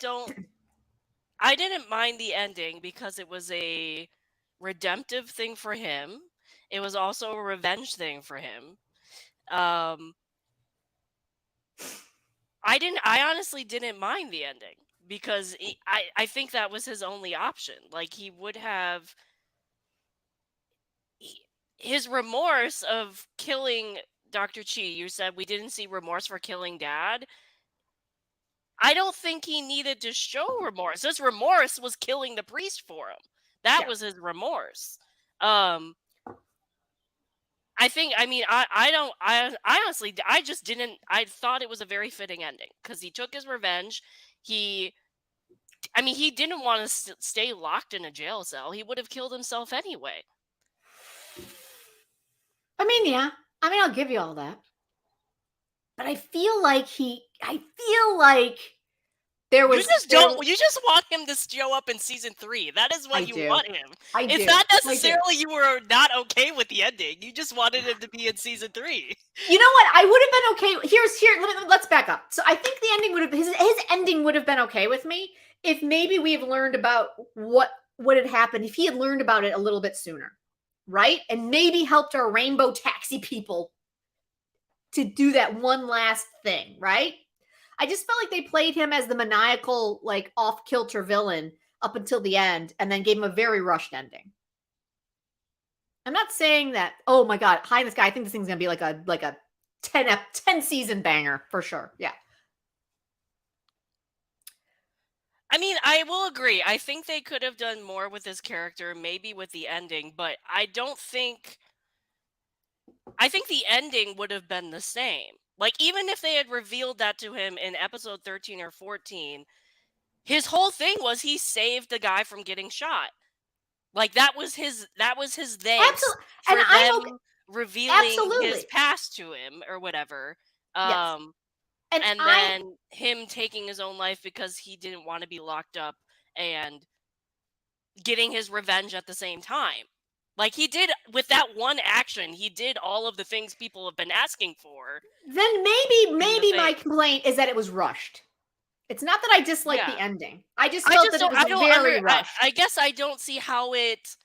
I didn't mind the ending because it was a redemptive thing for him. It was also a revenge thing for him. I honestly didn't mind the ending because I think that was his only option. Like, he would have his remorse of killing Dr. Chi. You said we didn't see remorse for killing Dad. I don't think he needed to show remorse. His remorse was killing the priest for him. That was his remorse. I honestly, I just didn't, I thought it was a very fitting ending because he took his revenge. He didn't want to stay locked in a jail cell. He would have killed himself anyway. Yeah. I'll give you all that. But I feel like there was. You just want him to show up in season 3. That is what you want him. It's not necessarily you were not okay with the ending. You just wanted him to be in season 3. You know what? I would have been okay. Let's back up. So I think the ending would have, his ending would have been okay with me if maybe we have learned about what had happened, if he had learned about it a little bit sooner, right? And maybe helped our rainbow taxi people to do that one last thing, right? I just felt like they played him as the maniacal, like, off-kilter villain up until the end and then gave him a very rushed ending. I'm not saying that, oh my God, hi, this guy, I think this thing's going to be like a 10 season banger for sure. Yeah. I will agree. I think they could have done more with his character, maybe with the ending, but I think the ending would have been the same. Like, even if they had revealed that to him in episode 13 or 14, his whole thing was he saved the guy from getting shot. Like, that was his thanks for them revealing his past to him or whatever. Yes. And then him taking his own life because he didn't want to be locked up and getting his revenge at the same time. Like, he did, with that one action, he did all of the things people have been asking for. Then maybe my complaint is that it was rushed. It's not that I dislike the ending. I just felt that it was very rushed. I guess I don't see how it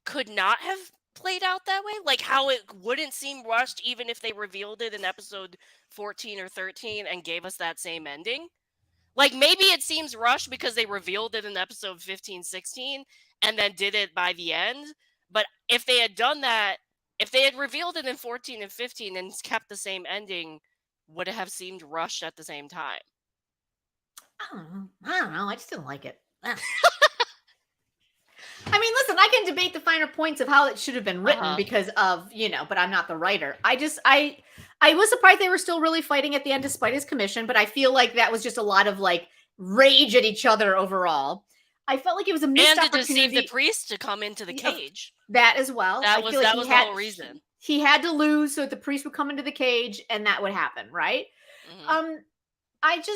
could not have played out that way. Like, how it wouldn't seem rushed even if they revealed it in episode 14 or 13 and gave us that same ending. Like, maybe it seems rushed because they revealed it in episode 15, 16, and then did it by the end. But if they had done that, if they had revealed it in 14 and 15 and kept the same ending, would it have seemed rushed at the same time? I don't know. I just didn't like it. Listen, I can debate the finer points of how it should have been written because of, but I'm not the writer. I was surprised they were still really fighting at the end despite his commission, but I feel like that was just a lot of, like, rage at each other overall. I felt like it was a missed opportunity. And to deceive the priest to come into the cage. That as well. That was the whole reason. He had to lose so that the priest would come into the cage and that would happen, right? Mm-hmm. I don't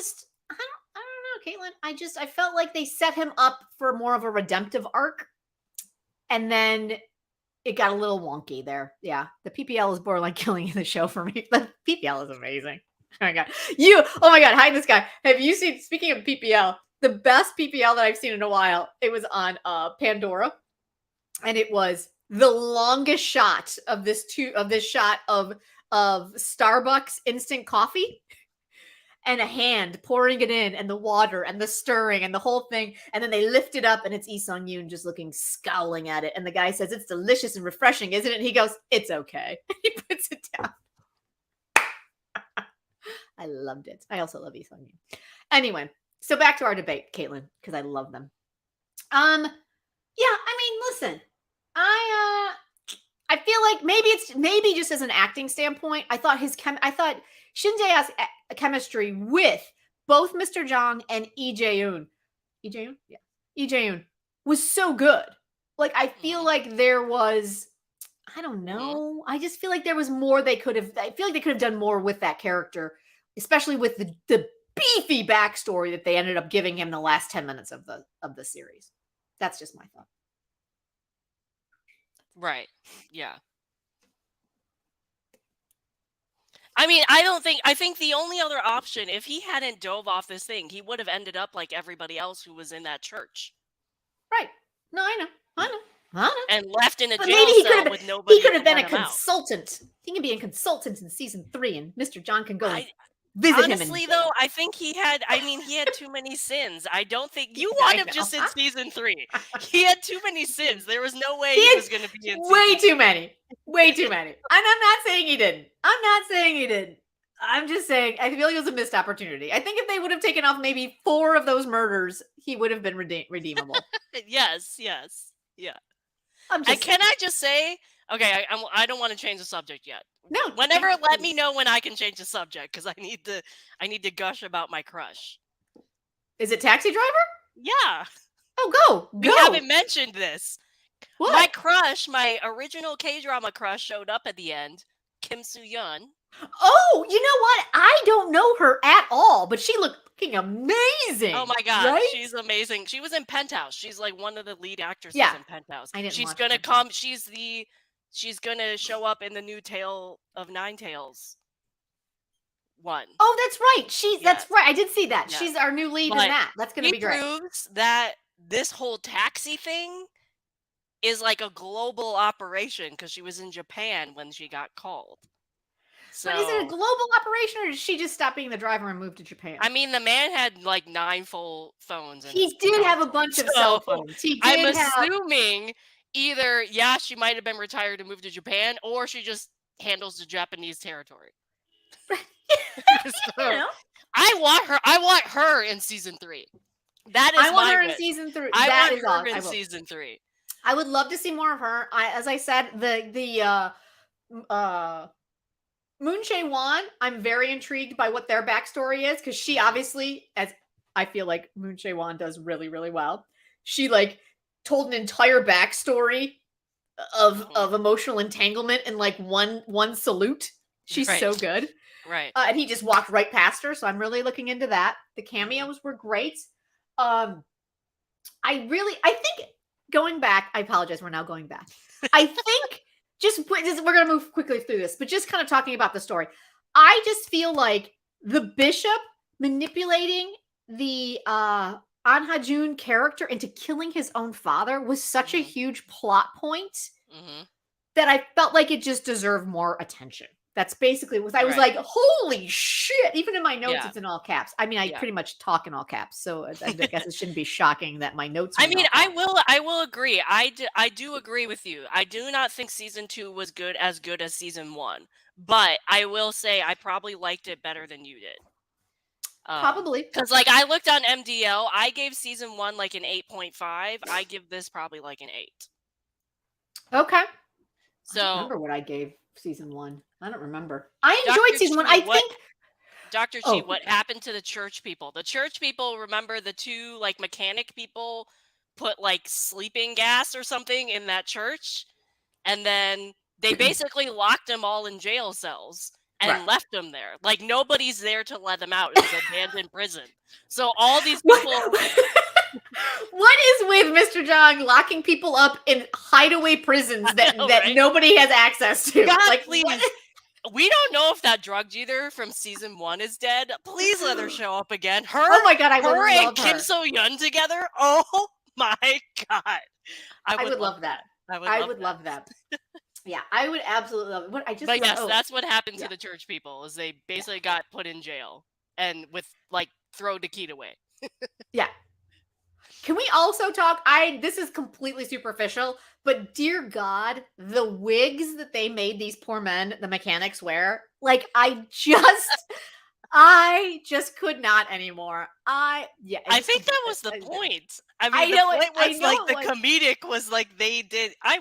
know, Caitlin. I felt like they set him up for more of a redemptive arc. And then it got a little wonky there. Yeah. The PPL is borderline killing the show for me. The PPL is amazing. Oh my God. Oh my God. Hi, this guy. Have you seen, speaking of PPL, the best PPL that I've seen in a while? It was on Pandora. And it was the longest shot of this shot of Starbucks instant coffee. And a hand pouring it in, and the water, and the stirring, and the whole thing. And then they lift it up, and it's SangYoon just looking, scowling at it. And the guy says, "It's delicious and refreshing, isn't it?" And he goes, "It's okay." He puts it down. I loved it. I also love SangYoon. Anyway, so back to our debate, Caitlin, because I love them. Yeah, listen, I I feel like maybe just as an acting standpoint, I thought Shin Jae-a's chemistry with both Mr. Jong and Lee Jae-yoon, was so good. Like, I feel like there was, I don't know. I just feel like there was more I feel like they could have done more with that character, especially with the beefy backstory that they ended up giving him the last 10 minutes of the series. That's just my thought. Right. Yeah. I mean, I think the only other option, if he hadn't dove off this thing, he would have ended up like everybody else who was in that church. Right. No, I know. And left in a jail cell with nobody. He could have been a consultant. He can be a consultant in season 3, and Mr. John can go visit him. Honestly, though, I think he had too many sins. I don't think you want him just in season 3. He had too many sins. There was no way he was going to be in way too many. Way too many. And I'm not saying he didn't. I'm just saying I feel like it was a missed opportunity. I think if they would have taken off maybe 4 of those murders, he would have been redeemable. Yes. Yeah. And can I just say, okay, I don't want to change the subject yet. No. Let me know when I can change the subject, because I need to gush about my crush. Is it Taxi Driver? Yeah. Oh, go. We haven't mentioned this. What? My crush, my original K-drama crush, showed up at the end. Kim Soo-yeon. Oh, you know what? I don't know her at all, but she looked fucking amazing. Oh my god, right? She's amazing. She was in Penthouse. She's like one of the lead actresses in Penthouse. She's gonna come. She's gonna show up in the new Tale of Nine Tails 1. Oh, that's right. That's right. I did see that. She's our new lead in that. That's gonna be great. He proves that this whole taxi thing is like a global operation, because she was in Japan when she got called. So, but is it a global operation, or did she just stop being the driver and move to Japan? I mean, the man had like 9 full phones. He did have a bunch of cell phones. I'm assuming either, she might have been retired and moved to Japan, or she just handles the Japanese territory. I want her in season 3. That is I want her in season 3. I want her in season 3. I would love to see more of her. As I said, the Moon Jae-won, I'm very intrigued by what their backstory is, because she obviously, as I feel like Moon Jae-won does really, really well, she like told an entire backstory of emotional entanglement in like one salute. She's so good. Right. And he just walked right past her, so I'm really looking into that. The cameos were great. I think going back, I apologize, we're now going back. I think we're going to move quickly through this, but just kind of talking about the story. I just feel like the bishop manipulating the An Ha-jun character into killing his own father was such a huge plot point that I felt like it just deserved more attention. That's basically what I was like, holy shit. Even in my notes, it's in all caps. I mean, I pretty much talk in all caps, so I guess it shouldn't be shocking that my notes are I will agree. I do agree with you. I do not think season 2 was as good as season 1, but I will say I probably liked it better than you did. Probably. Because like I looked on MDL, I gave season 1 like an 8.5. I give this probably like an 8. Okay. So I don't remember what I gave season 1. I don't remember. I enjoyed season 1. I think Dr. Chi, what happened to the church people? The church people, remember the 2 like mechanic people put like sleeping gas or something in that church, and then they basically locked them all in jail cells and left them there. Like nobody's there to let them out. It's an abandoned prison. So all these people What is with Mr. Jong locking people up in hideaway prisons that nobody has access to? God, like, please. We don't know if that drug dealer from season 1 is dead. Please let her show up again. Oh my god, I would love her. Her and Kim So-yeon together. Oh my god. I would love that. I would love that. Yeah, I would absolutely love it. But yes, that's what happened to the church people, is they basically got put in jail and with like throw the key away. Yeah. Can we also talk? This is completely superficial, but dear God, the wigs that they made these poor men, the mechanics, wear, like I just could not anymore. I think that was the point. I mean, the point was like the comedic was like they did. I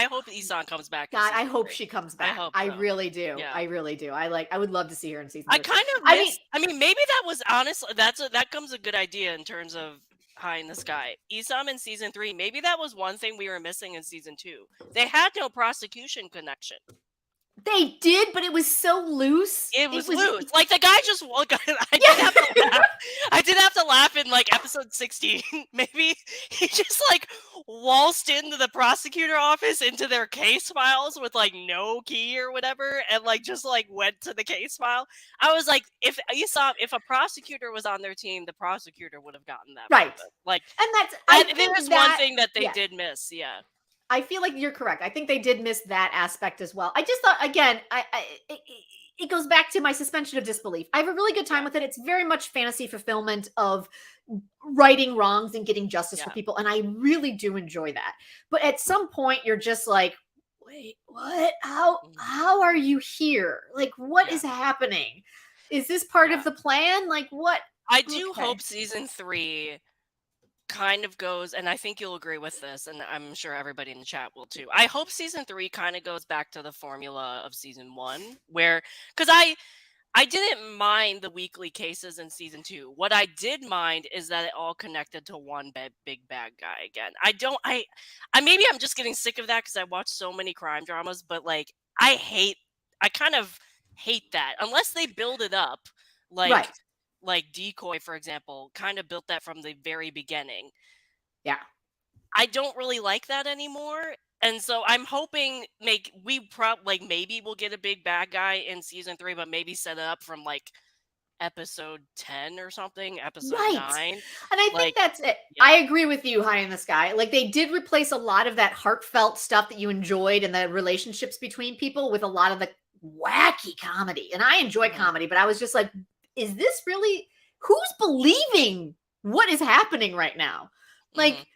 hope Isan comes back. God, I hope she comes back. I really do. Yeah. I really do. I would love to see her in season 3. I kind of miss, I mean, maybe that was honestly, that comes a good idea in terms of High in the Sky. Isam in season 3, maybe that was one thing we were missing in season 2. They had no prosecution connection. They did, but it was so loose. It was loose. Like the guy just I did have to laugh in like episode 16. Maybe he just like waltzed into the prosecutor office into their case files with like no key or whatever, and like just like went to the case file. I was like, if a prosecutor was on their team, the prosecutor would have gotten that. Right. Like, and there was one thing that they did miss. Yeah. I feel like you're correct. I think they did miss that aspect as well. I just thought, again, it goes back to my suspension of disbelief. I have a really good time with it. It's very much fantasy fulfillment of righting wrongs and getting justice for people. And I really do enjoy that. But at some point, you're just like, wait, what? How are you here? Like, what is happening? Is this part of the plan? Like, what? I do hope season 3 kind of goes, and I think you'll agree with this, and I'm sure everybody in the chat will too. I hope season 3 kind of goes back to the formula of season 1, where, because I didn't mind the weekly cases in season 2. What I did mind is that it all connected to one big bad guy again. Maybe I'm just getting sick of that because I watch so many crime dramas, but like I kind of hate that unless they build it up, like like Decoy, for example, kind of built that from the very beginning. Yeah. I don't really like that anymore. And so I'm hoping maybe we'll get a big bad guy in season 3, but maybe set it up from like episode 10 or something, episode 9. And I think that's it. Yeah. I agree with you, High in the Sky. Like they did replace a lot of that heartfelt stuff that you enjoyed and the relationships between people with a lot of the wacky comedy. And I enjoy comedy, but I was just like, is this really, who's believing what is happening right now? Like,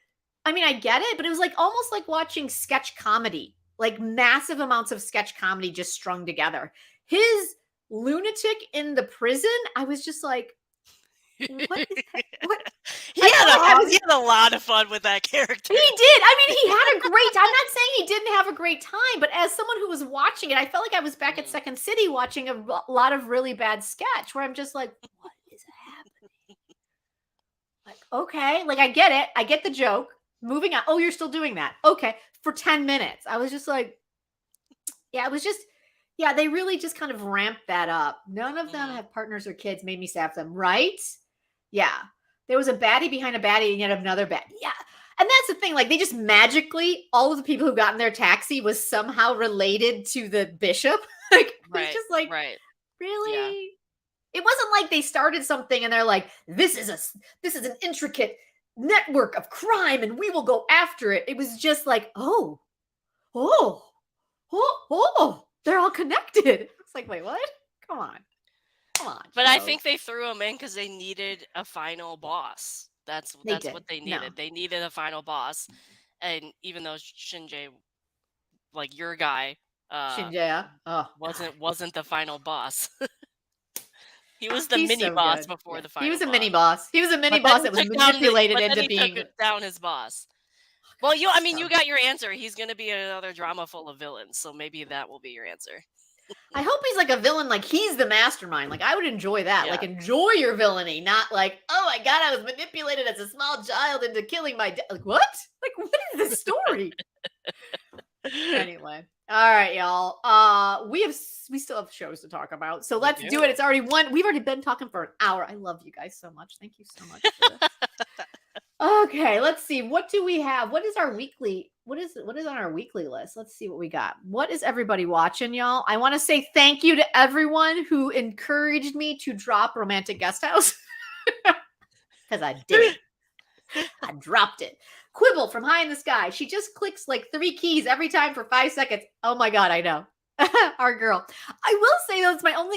I mean, I get it, but it was like almost like watching sketch comedy, like massive amounts of sketch comedy just strung together. His lunatic in the prison, I was just like, what is that? What? He had a lot of fun with that character. He did. I mean, he had a great time. I'm not saying he didn't have a great time, but as someone who was watching it, I felt like I was back at Second City watching a lot of really bad sketch where I'm just like, what is happening? Like, okay, like I get it. I get the joke. Moving on. Oh, you're still doing that. Okay. For 10 minutes. I was just like, it was just, they really just kind of ramped that up. None of them have partners or kids, made me sad for them, right? Yeah. There was a baddie behind a baddie and yet another baddie. Yeah. And that's the thing. Like they just magically, all of the people who got in their taxi was somehow related to the bishop. Like, it's just like, really? Yeah. It wasn't like they started something and they're like, this is an intricate network of crime and we will go after it. It was just like, oh, they're all connected. It's like, wait, what? Come on. But I think they threw him in because they needed a final boss. That's what they needed. No. They needed a final boss. And even though Shinjae, like your guy, Shinjae, wasn't the final boss. He was the mini boss before the final boss. He was a mini boss. He was a mini boss that was manipulated into being down his boss. Well, you got your answer. He's going to be another drama full of villains, so maybe that will be your answer. I hope he's like a villain, like he's the mastermind. Like I would enjoy that. Yeah. Like enjoy your villainy, not like, oh my God, I was manipulated as a small child into killing my dad. Like what? Like what is this story? Anyway. All right, y'all. We still have shows to talk about. So let's do it. It's already we've already been talking for an hour. I love you guys so much. Thank you so much for this. Okay, let's see. What do we have? What is on our weekly list? Let's see what we got. What is everybody watching, y'all? I want to say thank you to everyone who encouraged me to drop Romantic Guest House. Because I did. I dropped it. Quibble from High in the Sky. She just clicks like 3 keys every time for 5 seconds. Oh my God, I know. Our girl. I will say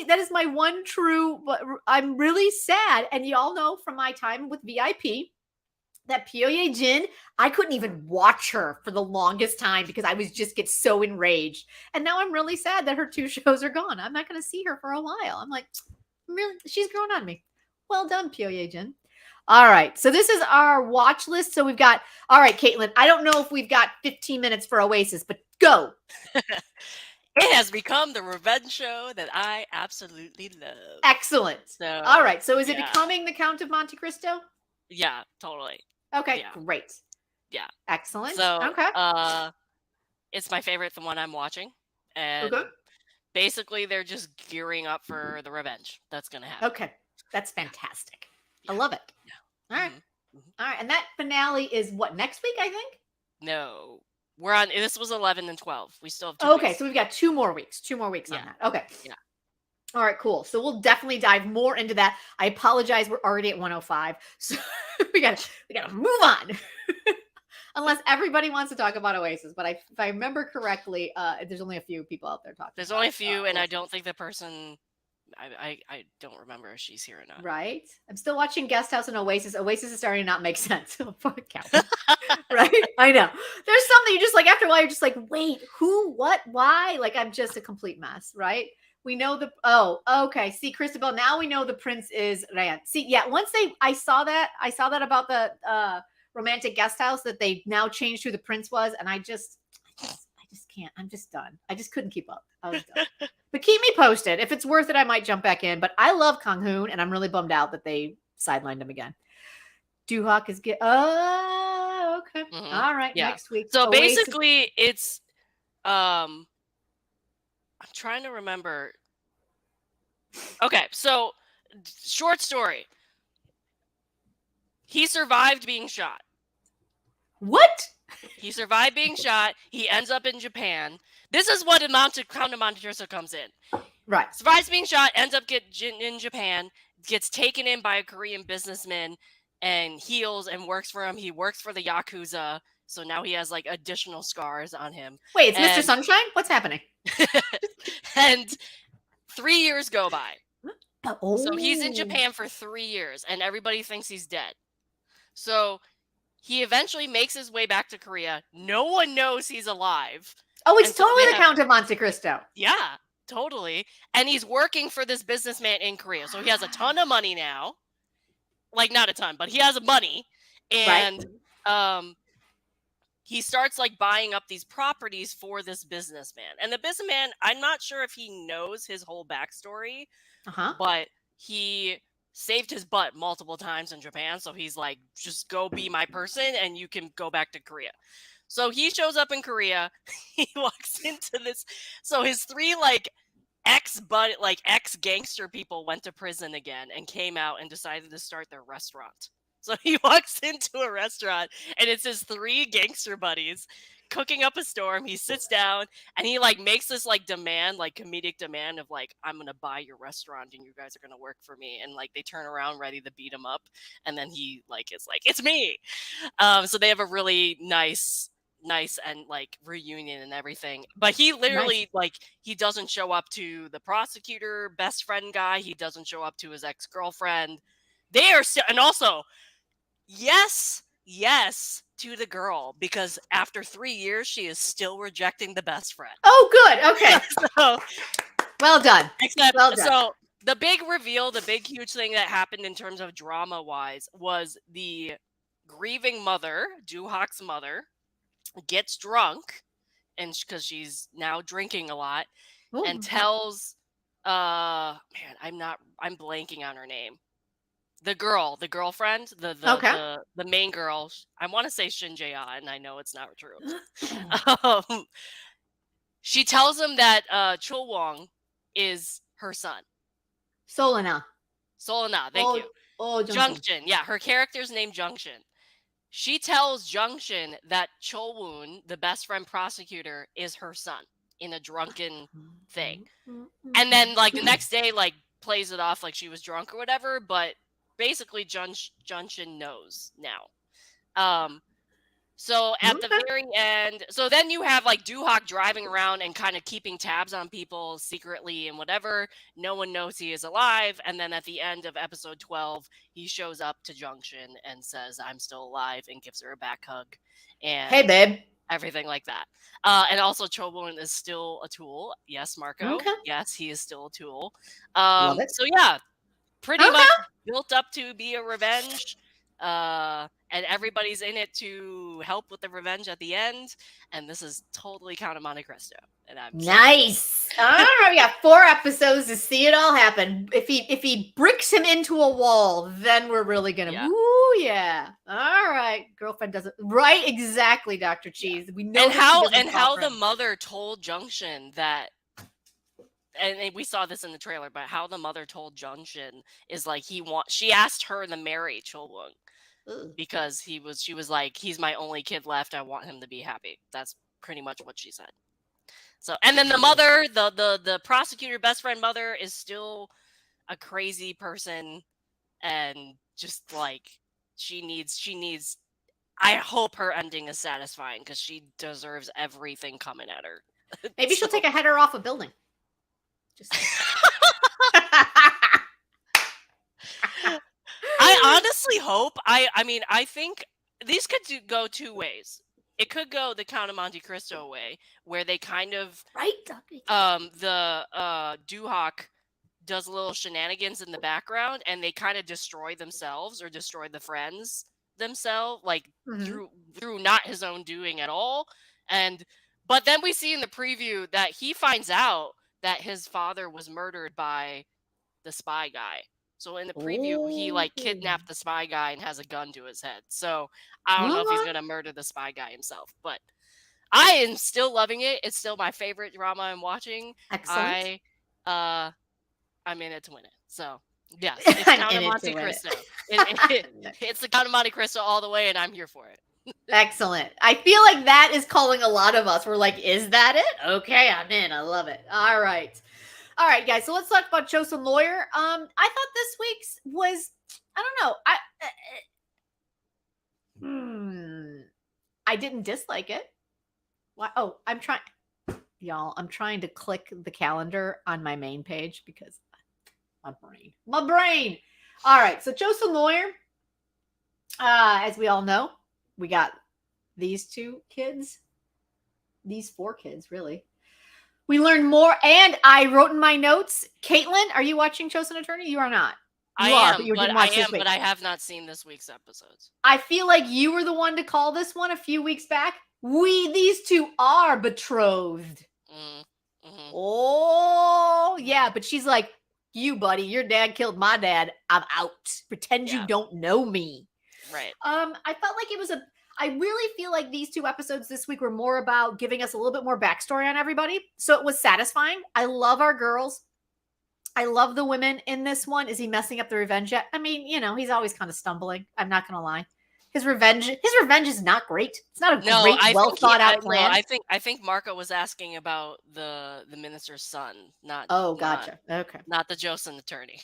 that is my one true, but I'm really sad. And y'all know from my time with VIP that Pyoye Jin, I couldn't even watch her for the longest time because I was just get so enraged. And now I'm really sad that her 2 shows are gone. I'm not going to see her for a while. I'm like, Really, she's grown on me. Well done, Pyoye-jin. All right, so this is our watch list. So we've got, all right, Caitlin, I don't know if we've got 15 minutes for Oasis, but go. It has become the revenge show that I absolutely love. Excellent. So, all right, so is it becoming the Count of Monte Cristo? Yeah, totally. Okay, great. Yeah. Excellent. So, it's my favorite, the one I'm watching. And basically, they're just gearing up for the revenge that's going to happen. Okay, that's fantastic. I love it. Yeah. All right. All right, and that finale is what, next week, I think? No. We're on, this was 11 and 12. We still have 2 weeks. Okay, so we've got 2 more weeks. 2 more weeks on that. Okay. Yeah. All right, cool. So we'll definitely dive more into that. I apologize. We're already at 105. So we gotta move on. Unless everybody wants to talk about Oasis. But if I remember correctly, there's only a few people out there talking. There's only a few, and I don't think the person, I don't remember if she's here or not. Right? I'm still watching Guest House and Oasis. Oasis is starting to not make sense. Right? I know. There's something you just like, after a while, you're just like, wait, who, what, why? Like, I'm just a complete mess, right? We know okay. See, Christabel, now we know the prince is Rand. See, yeah, once I saw that about the romantic guest house, that they now changed who the prince was, and I just can't. I'm just done. I just couldn't keep up. I was done. But keep me posted. If it's worth it, I might jump back in. But I love Kang Hoon, and I'm really bummed out that they sidelined him again. Doohak is okay. All right, next week. So basically, it's I'm trying to remember. Okay, so short story. He survived being shot. What? He survived being shot. He ends up in Japan. This is what Count of Monte Cristo comes in. Right. Survives being shot, ends up in Japan, gets taken in by a Korean businessman, and heals and works for him. He works for the Yakuza, so now he has like additional scars on him. Wait, it's Mr. Sunshine? What's happening? And 3 years go by. So he's in Japan for 3 years, and everybody thinks he's dead. So he eventually makes his way back to Korea. No one knows he's alive. Oh, it's totally the Count of Monte Cristo. Yeah, totally. And he's working for this businessman in Korea. So he has a ton of money now. Like, not a ton, but he has money. And he starts like buying up these properties for this businessman. And the businessman, I'm not sure if he knows his whole backstory, but he saved his butt multiple times in Japan. So he's like, just go be my person and you can go back to Korea. So he shows up in Korea. He walks into this. So his 3 like ex-gangster people went to prison again and came out and decided to start their restaurant. So he walks into a restaurant and it's his 3 gangster buddies cooking up a storm. He sits down and he like makes this like demand, like comedic demand of like, I'm going to buy your restaurant and you guys are going to work for me. And like, they turn around ready to beat him up. And then he like, is like, it's me. So they have a really nice and like reunion and everything. But he literally like, he doesn't show up to the prosecutor, best friend guy. He doesn't show up to his ex-girlfriend. They are and also, yes to the girl, because after 3 years she is still rejecting the best friend. Oh, good. Okay. So well done. So the big reveal, the big huge thing that happened in terms of drama wise was the grieving mother, Doohak's mother, gets drunk, and because she's now drinking a lot, and tells I'm blanking on her name. The girlfriend, the main girl. I want to say Shin Jae-ah, and I know it's not true. She tells him that Chul Wong is her son. Solana. Thank you. Junction. Yeah, her character's named Junction. She tells Junction that Chul Woon, the best friend prosecutor, is her son in a drunken thing. And then like the next day, like plays it off like she was drunk or whatever, but basically Junction knows now. So at the very end, so then you have like Doohak driving around and kind of keeping tabs on people secretly and whatever. No one knows he is alive. And then at the end of episode 12, he shows up to Junction and says, I'm still alive, and gives her a back hug. And hey, babe. Everything like that. And also Chobun is still a tool. Yes, Marco. Okay. Yes, he is still a tool. So yeah, pretty much built up to be a revenge. And everybody's in it to help with the revenge at the end. And this is totally Count of Monte Cristo. And I'm nice. All right, we got 4 episodes to see it all happen. If he bricks him into a wall, then we're really gonna. Ooh, yeah. All right, girlfriend does it right. Exactly, Dr. Cheese. We know. And how the mother told Junction that. And we saw this in the trailer, but how the mother told Junction is like she asked her to marry Chulwung because she was like, he's my only kid left. I want him to be happy. That's pretty much what she said. So, and then the mother, the prosecutor best friend mother is still a crazy person, and just like she needs. I hope her ending is satisfying because she deserves everything coming at her. Maybe she'll take a header off a building. Just I honestly hope. I mean, I think these could go 2 ways. It could go the Count of Monte Cristo way, where they kind of the Duhawk does little shenanigans in the background, and they kind of destroy themselves or destroy the friends themselves, like through not his own doing at all. But then we see in the preview that he finds out that his father was murdered by the spy guy. So in the preview, he like kidnapped the spy guy and has a gun to his head. So I don't know if he's going to murder the spy guy himself, but I am still loving it. It's still my favorite drama I'm watching. Excellent. I'm in it to win it. So yes, it's Count of Monte Cristo. It's the Count of Monte Cristo all the way, and I'm here for it. Excellent. I feel like that is calling a lot of us. We're like, is that it? Okay, I'm in. I love it. All right, guys. So let's talk about Joseon Lawyer. I thought this week's was, I don't know. I didn't dislike it. Why? Oh, I'm trying, y'all. I'm trying to click the calendar on my main page because my brain. All right. So Joseon Lawyer. As we all know, we got these 2 kids, these 4 kids, really. We learned more, and I wrote in my notes, Caitlin, are you watching Chosen Attorney? You are not. I am, but I have not seen this week's episodes. I feel like you were the one to call this one a few weeks back. These 2 are betrothed. Oh, yeah, but she's like, you, buddy, your dad killed my dad. I'm out. Pretend you don't know me. Right. I felt like I really feel like these 2 episodes this week were more about giving us a little bit more backstory on everybody. So it was satisfying. I love our girls. I love the women in this one. Is he messing up the revenge yet? I mean, he's always kind of stumbling. I'm not going to lie. His revenge is not great. It's not a great, well thought out plan. I think Marco was asking about the minister's son, not. Oh, gotcha. Okay. Not the Joseon attorney.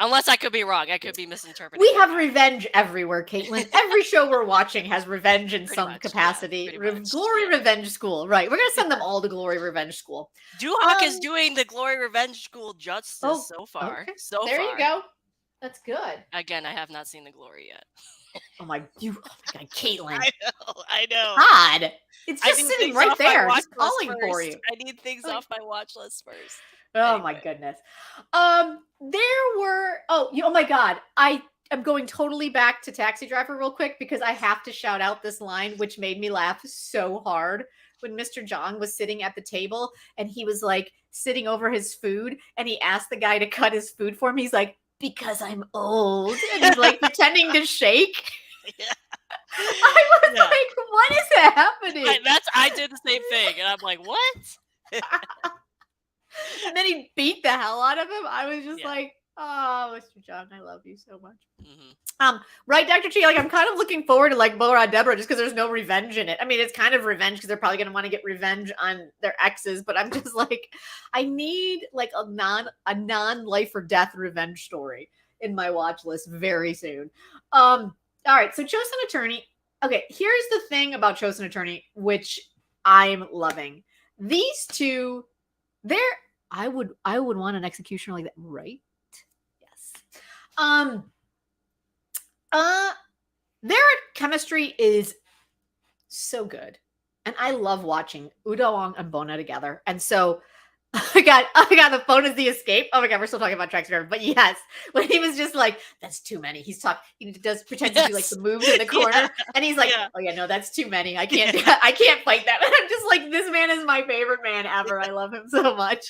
Unless I could be wrong. I could be misinterpreting. We have revenge everywhere, Caitlin. Every show we're watching has revenge in some capacity. Glory Revenge School. Right. We're going to send them all to Glory Revenge School. Duhawk is doing the Glory Revenge School justice so far. Okay. There you go. That's good. Again, I have not seen the Glory yet. Oh my God, Caitlin. I know. God. It's just sitting right there. It's calling for you. I need things off my watch list first. Oh my goodness. There were, oh my God. I am going totally back to Taxi Driver real quick because I have to shout out this line, which made me laugh so hard when Mr. Jong was sitting at the table and he was like sitting over his food and he asked the guy to cut his food for him. He's like, because I'm old. And he's like pretending to shake. Yeah. I was like, what is happening? I did the same thing. And I'm like, what? And then he beat the hell out of him. I was just like, oh, Mr. John, I love you so much. Right, Dr. Chi, like I'm kind of looking forward to like RA DEBORAH just because there's no revenge in it. I mean, it's kind of revenge because they're probably going to want to get revenge on their exes, but I'm just like, I need like a non life or death revenge story in my watch list very soon. All right, so Chosen Attorney. Okay, here's the thing about Chosen Attorney, which I'm loving. These 2, I would want an executioner like that, right? Yes. Their chemistry is so good. And I love watching Udaong and Bona together. And so I got the phone as the escape. Oh my god, we're still talking about Tracks Forever. But yes, when he was just like, that's too many. He does pretend to do like the moves in the corner. And he's like, oh yeah, no, that's too many. I can't I can't fight that. And I'm just like, this man is my favorite man ever. I love him so much.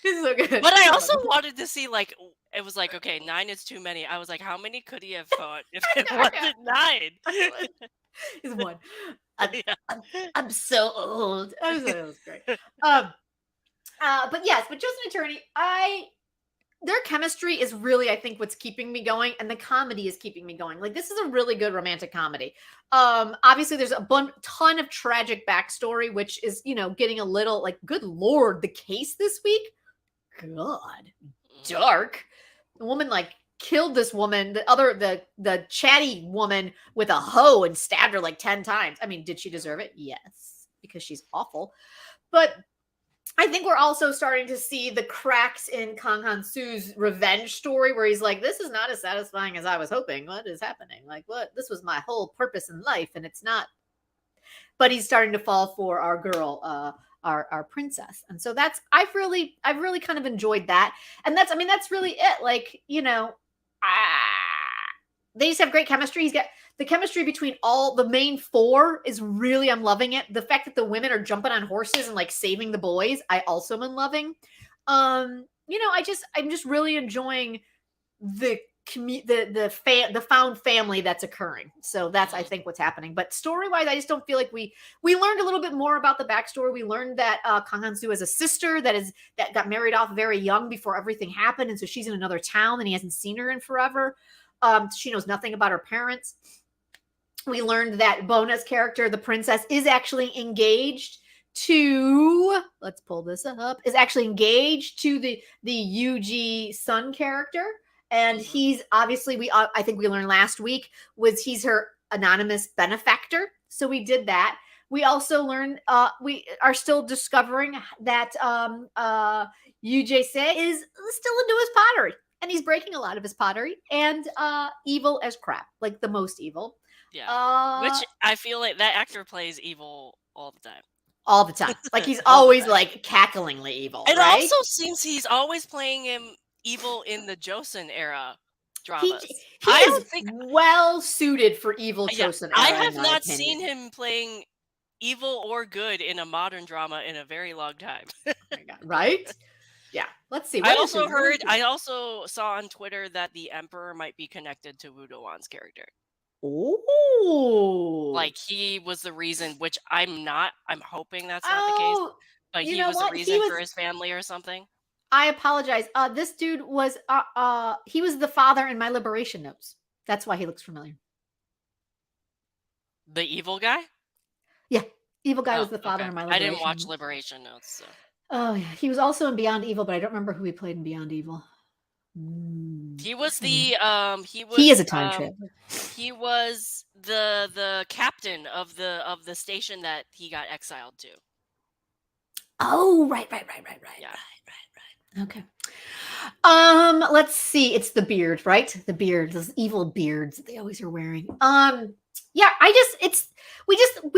He's so good. But I also wanted to see, like, it was like, okay, 9 is too many. I was like, how many could he have fought if it wasn't 9? He's 1. I'm so old. That was great. But yes, but Joseon Attorney, their chemistry is really, I think, what's keeping me going, and the comedy is keeping me going. Like, this is a really good romantic comedy. Obviously, there's a ton of tragic backstory, which is, getting a little like, good lord, the case this week, God, dark. The woman like killed this woman, the chatty woman, with a hoe and stabbed her like 10 times. I mean, did she deserve it? Yes, because she's awful. But I think we're also starting to see the cracks in Kang Han-soo's revenge story, where he's like, this is not as satisfying as I was hoping. What is happening? Like, what? This was my whole purpose in life, and it's not. But he's starting to fall for our girl, our princess. And so I've really kind of enjoyed that. And that's really it. Like, they just have great chemistry. He's got the chemistry between all the main 4 is really, I'm loving it. The fact that the women are jumping on horses and like saving the boys, I also am loving. I'm just really enjoying the found family that's occurring. So that's, I think, what's happening. But story-wise, I just don't feel like we learned a little bit more about the backstory. We learned that Kang Han-soo has a sister that got married off very young before everything happened, and so she's in another town and he hasn't seen her in forever. She knows nothing about her parents. We learned that Bona's character, the princess, is actually engaged to, let's pull this up, is actually engaged to the Yuji Sun character. And he's obviously, I think we learned last week, he's her anonymous benefactor. So we did that. We also learned, we are still discovering that Yuji Se is still into his pottery. And he's breaking a lot of his pottery, and evil as crap, like the most evil. Yeah, which I feel like that actor plays evil all the time. All the time. Like, he's always like cacklingly evil. It right? also seems he's always playing him evil in the Joseon era dramas. He is well suited for evil Joseon era. I have not seen him playing evil or good in a modern drama in a very long time. Oh my God. Right? Yeah. Let's see. I also saw on Twitter that the Emperor might be connected to Woo Do-won's character. Oh, like he was the reason, which I'm hoping that's not the case, but he was the reason for his family or something. I apologize. This dude was he was the father in My Liberation Notes. That's why he looks familiar. The evil guy? Yeah, evil guy was the father in My Liberation. I didn't watch Liberation Notes. So. Oh yeah, he was also in Beyond Evil, but I don't remember who he played in Beyond Evil. He was he is a time traveler. He was the captain of the station that he got exiled to. Oh, right. Yeah. Right. Okay. Let's see. It's the beard, right? The beard, those evil beards that they always are wearing. Yeah, we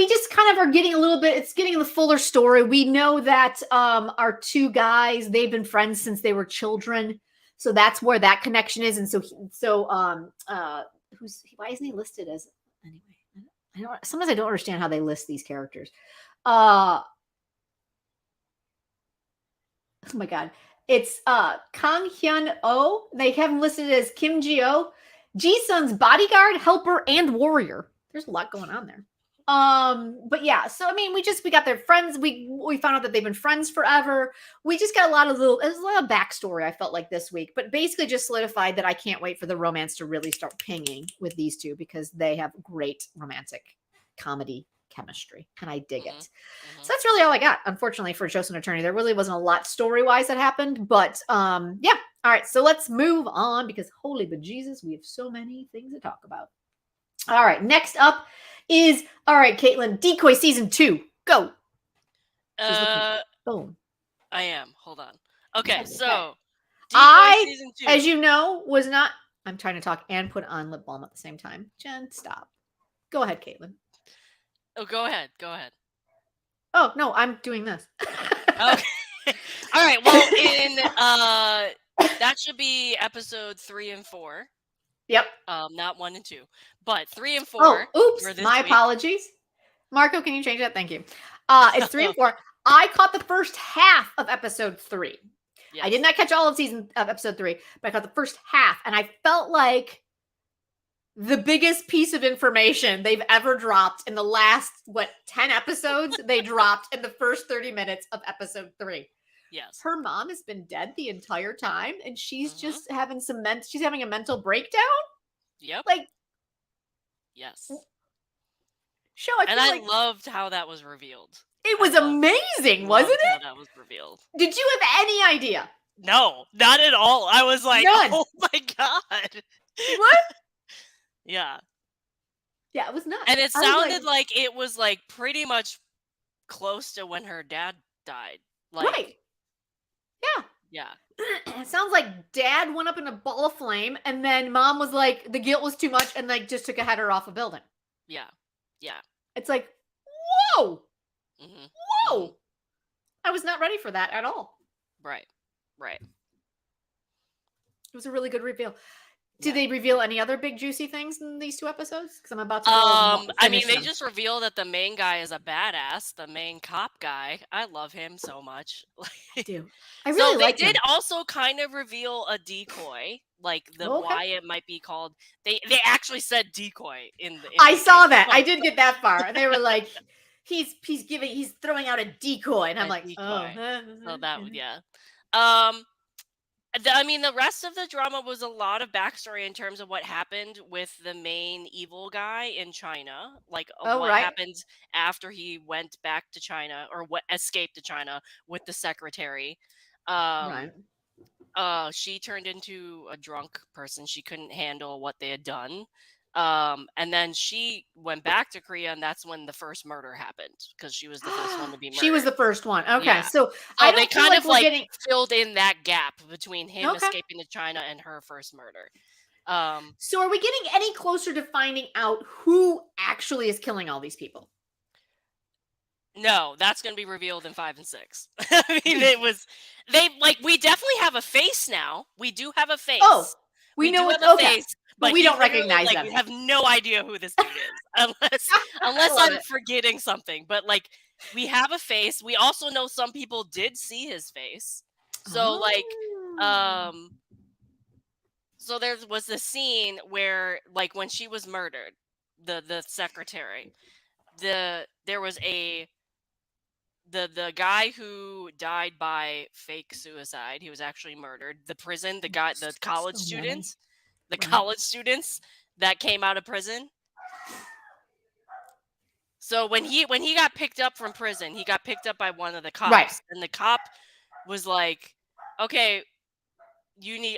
just kind of are getting a little bit, it's getting the fuller story. We know that our 2 guys, they've been friends since they were children. So that's where that connection is. And why isn't he listed as, anyway, sometimes I don't understand how they list these characters. Oh my God. It's Kang Hyun-oh. They have him listed as Kim Ji-oh, Ji-sun's bodyguard, helper, and warrior. There's a lot going on there. But yeah, so I mean, we got their friends. We found out that they've been friends forever. We just got there's a lot of backstory, I felt like, this week, but basically just solidified that I can't wait for the romance to really start pinging with these 2, because they have great romantic comedy chemistry, and I dig it. So that's really all I got, unfortunately, for Joseon Attorney. There really wasn't a lot story-wise that happened, but yeah. All right, so let's move on, because holy bejesus, we have so many things to talk about. All right, next up is, all right, Caitlin, Decoy season 2. Go. Boom. I am. Hold on. Okay, so Decoy season 2. As you know, was not. I'm trying to talk and put on lip balm at the same time. Jen, stop. Go ahead, Caitlin. Oh, go ahead. Oh no, I'm doing this. Okay. All right. Well, in that should be episode 3 and 4. Yep. Not 1 and 2, but 3 and 4. Oh, oops. My apologies. Marco, can you change that? Thank you. It's 3 and 4. I caught the first half of episode 3. Yes. I did not catch all of episode 3, but I caught the first half, and I felt like the biggest piece of information they've ever dropped in the last 10 episodes they dropped in the first 30 minutes of episode 3. Yes. Her mom has been dead the entire time, and she's just having she's having a mental breakdown. Yep. Like, yes. Show. I loved how that was revealed. It was amazing, wasn't it? How that was revealed. Did you have any idea? No, not at all. I was like, oh my God. What? Yeah. Yeah, it was nuts. And it sounded like it was like pretty much close to when her dad died. Like, right. Yeah. Yeah. It sounds like dad went up in a ball of flame, and then mom was like, the guilt was too much, and like just took a header off a building. Yeah. Yeah. It's like, whoa. Whoa. I was not ready for that at all. Right. Right. It was a really good reveal. Did they reveal any other big juicy things in these 2 episodes? Because I'm about to I mean, they just reveal that the main guy is a badass, the main cop guy. I love him so much. I do. I really like him. They did also kind of reveal a decoy, like why it might be called. They actually said decoy in the I saw that. I did get that far. And they were like, he's throwing out a decoy, and I'm like, decoy. So that would I mean, the rest of the drama was a lot of backstory in terms of what happened with the main evil guy in China, like what happened after he went back to China or what escaped to China with the secretary. She turned into a drunk person. She couldn't handle what they had done. And then she went back to Korea, and that's when the first murder happened, because she was the first one to be murdered. She was the first one. Okay. Yeah. So they kind of like filled in that gap between him escaping to China and her first murder. So are we getting any closer to finding out who actually is killing all these people? No, that's going to be revealed in 5 and 6. I mean, we definitely have a face now. We do have a face. Oh, we know what the face. But we don't recognize them. We have no idea who this dude is, unless I'm forgetting something. But like, we have a face. We also know some people did see his face. So so there was the scene where, like, when she was murdered, the secretary, there was the guy who died by fake suicide. He was actually murdered. The prison, the college students. The college students that came out of prison. So when he got picked up from prison, he got picked up by one of the cops. Right. And the cop was like, okay,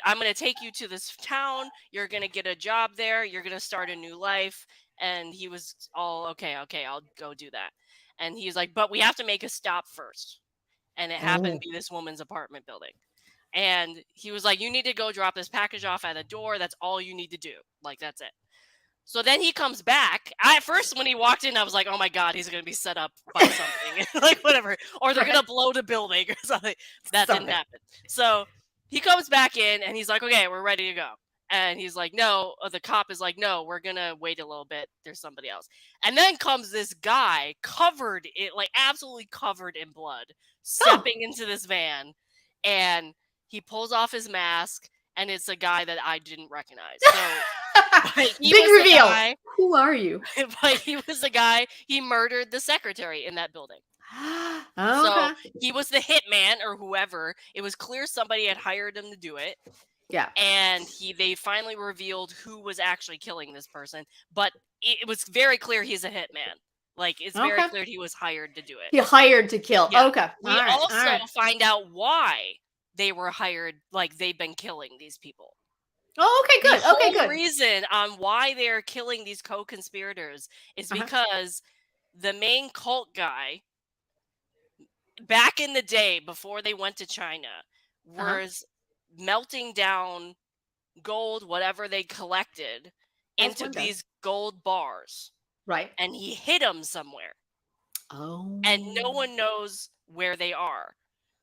I'm going to take you to this town. You're going to get a job there. You're going to start a new life. And he was all, okay, I'll go do that. And he was like, but we have to make a stop first. And it happened to be this woman's apartment building. And he was like, you need to go drop this package off at the door. That's all you need to do. Like, that's it. So then he comes back. At first, when he walked in, I was like, oh my God, he's going to be set up by something. Like, whatever. Or they're going to blow the building or something. That didn't happen. So he comes back in and he's like, okay, we're ready to go. And he's like, no. The cop is like, no, we're going to wait a little bit. There's somebody else. And then comes this guy covered in, like, absolutely covered in blood, stepping into this van. And he pulls off his mask, and it's a guy that I didn't recognize. So, big reveal. Who are you? But he was the guy. He murdered the secretary in that building. So he was the hitman or whoever. It was clear somebody had hired him to do it. Yeah. And they finally revealed who was actually killing this person. But it was very clear he's a hitman. Like, it's very clear he was hired to do it. He hired to kill. Yeah. Okay. We also find out why they were hired, like, they've been killing these people. Oh, okay, good. The reason on why they're killing these co-conspirators is because the main cult guy, back in the day, before they went to China, was melting down gold, whatever they collected, into these gold bars. Right. And he hid them somewhere. Oh. And no one knows where they are.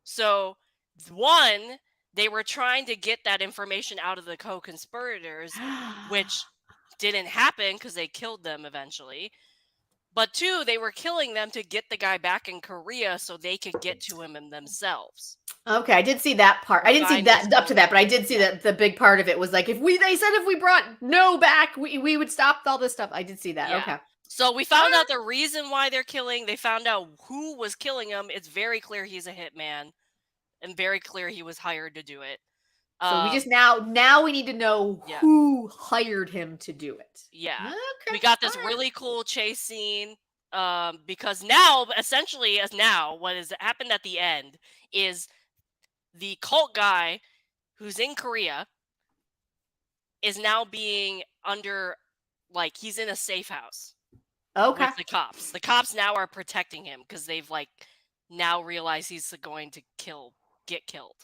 So One, they were trying to get that information out of the co-conspirators, which didn't happen because they killed them eventually. But two, they were killing them to get the guy back in Korea so they could get to him themselves. Okay, I did see that part. I didn't see that up to that, but I did see that the big part of it was like, they said if we brought No back, we would stop all this stuff. I did see that. Yeah. Okay. So we found out the reason why they're killing. They found out who was killing him. It's very clear he's a hitman, and very clear he was hired to do it. So we just now we need to know who hired him to do it. Yeah. Okay. We got this really cool chase scene. Because now, essentially, what has happened at the end is the cult guy who's in Korea is now being under, like, he's in a safe house. Okay. With the cops. The cops now are protecting him because they've, like, now realized he's going to get killed.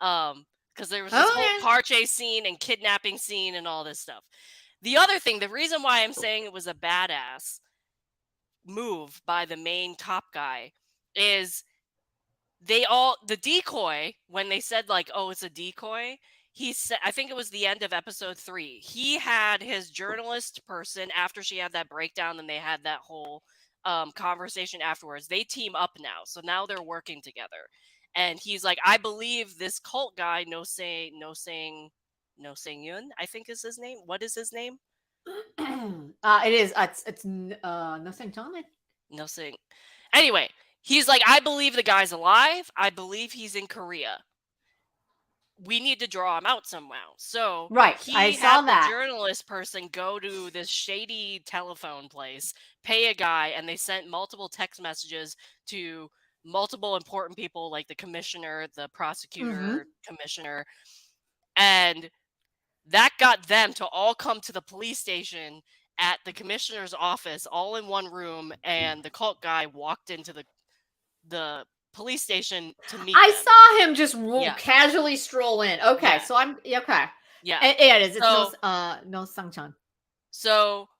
Because there was this whole car chase scene and kidnapping scene and all this stuff. The other thing, the reason why I'm saying it was a badass move by the main top guy is the decoy, when they said, like, oh, it's a decoy, he said, I think it was the end of episode 3, he had his journalist person, after she had that breakdown and they had that whole conversation afterwards, they team up now. So now they're working together. And he's like, I believe this cult guy, SangYoon, I think is his name. What is his name? It is. It's Nosing. Anyway, he's like, I believe the guy's alive. I believe he's in Korea. We need to draw him out somehow. So I saw that. The journalist person go to this shady telephone place, pay a guy, and they sent multiple text messages to multiple important people, like the commissioner, the prosecutor, commissioner, and that got them to all come to the police station at the commissioner's office, all in one room, and the cult guy walked into the police station to meet them. Saw him just casually stroll in. Okay, so I'm okay. Yeah, it is. It's no Sangchan. So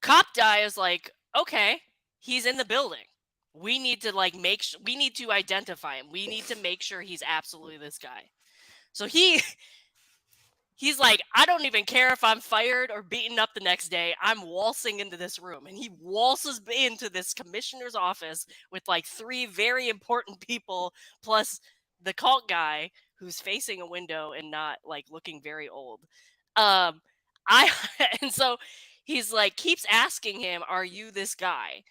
cop guy is like, okay, he's in the building. We need to we need to identify him. We need to make sure he's absolutely this guy. So he's like, I don't even care if I'm fired or beaten up the next day. I'm waltzing into this room. And he waltzes into this commissioner's office with like 3 very important people, plus the cult guy who's facing a window and not like looking very old. And so he's like, keeps asking him, are you this guy?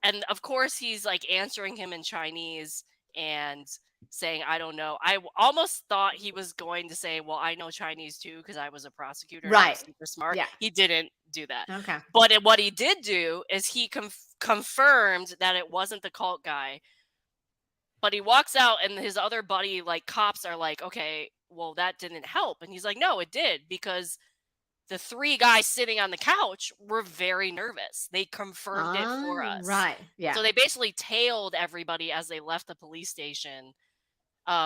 And of course he's like answering him in Chinese and saying, I don't know. I almost thought he was going to say, well, I know Chinese too because I was a prosecutor. Right. I'm super smart. Yeah. He didn't do that. Okay. But what he did do is he confirmed that it wasn't the cult guy. But he walks out and his other buddy, like cops, are like, okay, well, that didn't help. And he's like, no, it did, because the 3 guys sitting on the couch were very nervous. They confirmed it for us. Right. Yeah. So they basically tailed everybody as they left the police station,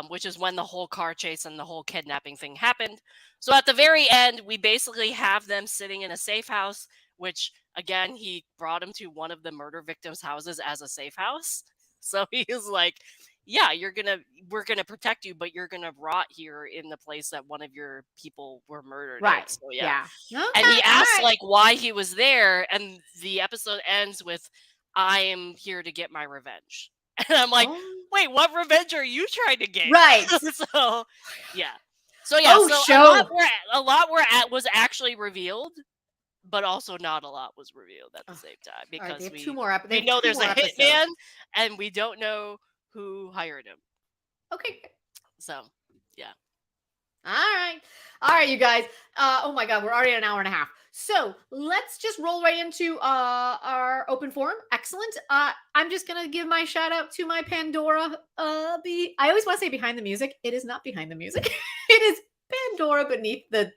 which is when the whole car chase and the whole kidnapping thing happened. So at the very end, we basically have them sitting in a safe house, which, again, he brought him to one of the murder victims' houses as a safe house. So he was like, yeah, we're gonna protect you, but you're gonna rot here in the place that one of your people were murdered. Right. So yeah. Okay, and he asked like why he was there, and the episode ends with, I am here to get my revenge. And I'm like, wait, what revenge are you trying to get? Right. So yeah. So yeah, a lot was actually revealed, but also not a lot was revealed at the same time, because we know there's a hitman and we don't know who hired him. Okay. So, yeah. All right, you guys. Oh my God, we're already at an hour and a half. So let's just roll right into our open forum. Excellent. I'm just gonna give my shout out to my Pandora. I always want to say behind the music. It is not behind the music. It is Pandora beneath the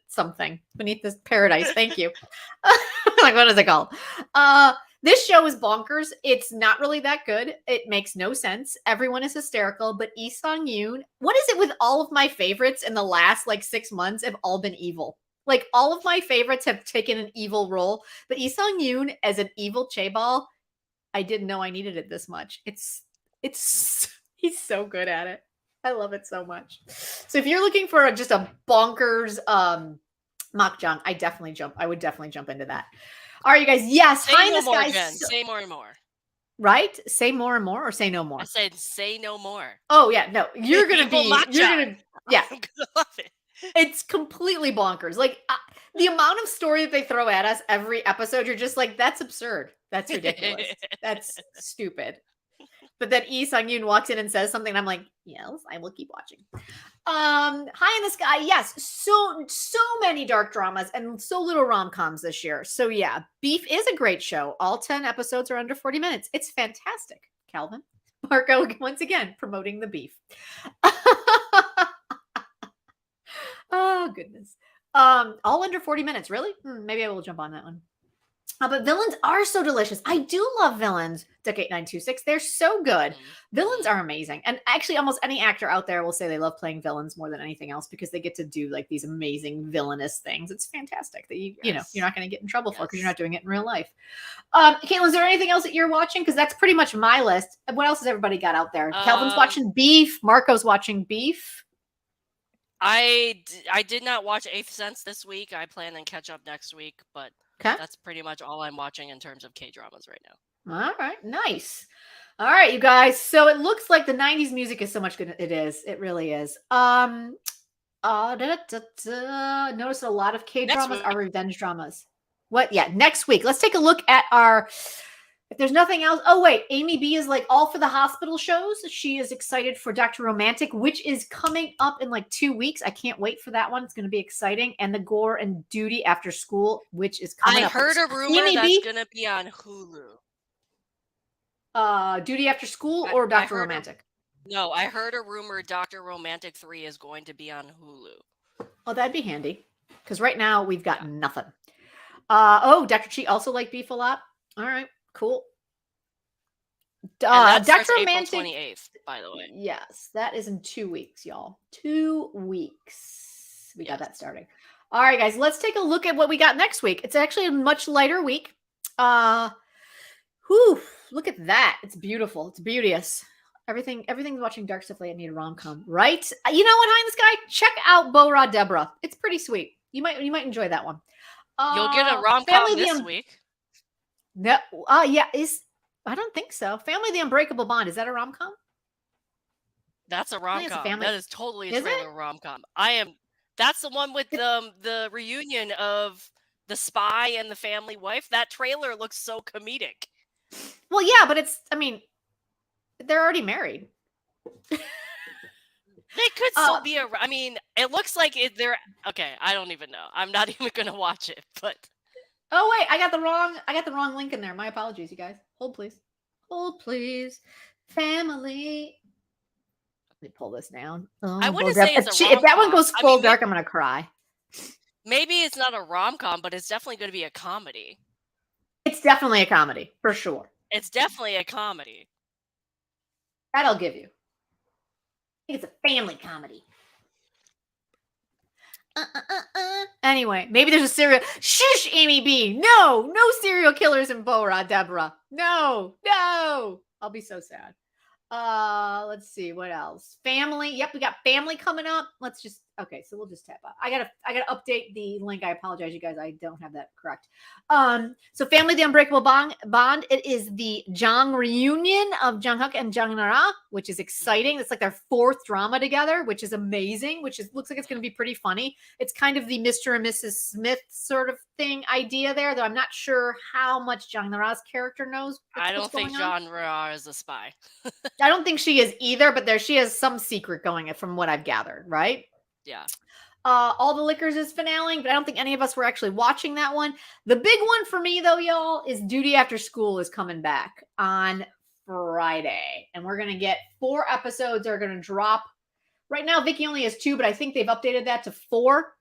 paradise. Thank you. Like, what is it called? This show is bonkers. It's not really that good. It makes no sense. Everyone is hysterical, but Lee SangYoon, what is it with all of my favorites in the last like 6 months have all been evil? Like, all of my favorites have taken an evil role, but Lee SangYoon as an evil chaebol, I didn't know I needed it this much. He's so good at it. I love it so much. So if you're looking for just a bonkers makjang, I would definitely jump into that. All right, you guys. Yes, say High no in the more, Sky. Jen. Say more and more. Right? Say more and more, or say no more? I said say no more. Oh yeah, no. You're gonna yeah. I'm gonna love it. It's completely bonkers. Like the amount of story that they throw at us every episode, you're just like, that's absurd. That's ridiculous. That's stupid. But then SangYoon walks in and says something, and I'm like, yes, I will keep watching. High in the Sky, yes. So many dark dramas and so little rom-coms this year. So yeah, Beef is a great show. All 10 episodes are under 40 minutes. It's fantastic. Calvin, Marco, once again, promoting the Beef. Oh, goodness. All under 40 minutes. Really? Maybe I will jump on that one. But villains are so delicious. I do love villains, Duck8926. They're so good. Villains are amazing. And actually, almost any actor out there will say they love playing villains more than anything else because they get to do like these amazing villainous things. It's fantastic that you know, you're not going to get in trouble for because you're not doing it in real life. Caitlin, is there anything else that you're watching? Because that's pretty much my list. What else has everybody got out there? Calvin's watching Beef. Marco's watching Beef. I did not watch Eighth Sense this week. I plan on catch up next week, but that's pretty much all I'm watching in terms of K-dramas right now. All right, nice. All right, you guys. So it looks like the 90s music is so much good. It is. It really is. Notice a lot of K-dramas are revenge dramas. What? Yeah, next week. Let's take a look at our... If there's nothing else, oh wait, Amy B is like all for the hospital shows. She is excited for Dr. Romantic, which is coming up in like 2 weeks. I can't wait for that one. It's going to be exciting. And the Gore and Duty After School, which is coming up. I heard a rumor that's going to be on Hulu. Duty After School or Dr. Romantic? No, I heard a rumor Dr. Romantic 3 is going to be on Hulu. Oh, that'd be handy. Because right now we've got nothing. Dr. Chi also like Beef a lot. All right. Cool. Dr. Romantic, April 28th, by the way. Yes, that is in 2 weeks, y'all. 2 weeks. We got that starting. All right, guys, let's take a look at what we got next week. It's actually a much lighter week. Look at that. It's beautiful. It's beauteous. Everything's watching dark stuff like I need a rom-com, right? You know what, High in the Sky? Check out RA DEBORAH. It's pretty sweet. You might enjoy that one. You'll get a rom-com this week. No, I don't think so. Family the Unbreakable Bond, is that a rom-com? That's a rom-com. That is totally a trailer rom-com. That's the one with the reunion of the spy and the family wife. That trailer looks so comedic. Well, yeah, but they're already married. They could still be it looks like they're okay. I don't even know. I'm not even gonna watch it, but. Oh wait, I got the wrong link in there. My apologies, you guys. Hold please. Hold please. Family. Let me pull this down. Oh, I wouldn't say it's a rom-com. If that one goes full dark, I'm gonna cry. Maybe it's not a rom-com, but it's definitely going to be a comedy. It's definitely a comedy, for sure. It's definitely a comedy. That I'll give you. I think it's a family comedy. Anyway, maybe there's a serial. Shush, Amy B. No serial killers in RA DEBORAH. No. I'll be so sad. Let's see what else. Family. Yep, we got family coming up. So we'll just tap out. I gotta update the link. I apologize, you guys. I don't have that correct. So Family the Unbreakable Bond. It is the Jang reunion of Jungkook and Jangnara, which is exciting. It's like their 4th drama together, which is amazing, looks like it's going to be pretty funny. It's kind of the Mr. and Mrs. Smith sort of thing idea there, though I'm not sure how much Jangnara's character knows. I don't think Jangnara is a spy. I don't think she is either, but she has some secret going from what I've gathered, right? Yeah. All the Liquors is finale, but I don't think any of us were actually watching that one. The big one for me, though, y'all, is Duty After School is coming back on Friday. And we're going to get 4 episodes that are going to drop. Right now, Vicky only has 2, but I think they've updated that to 4.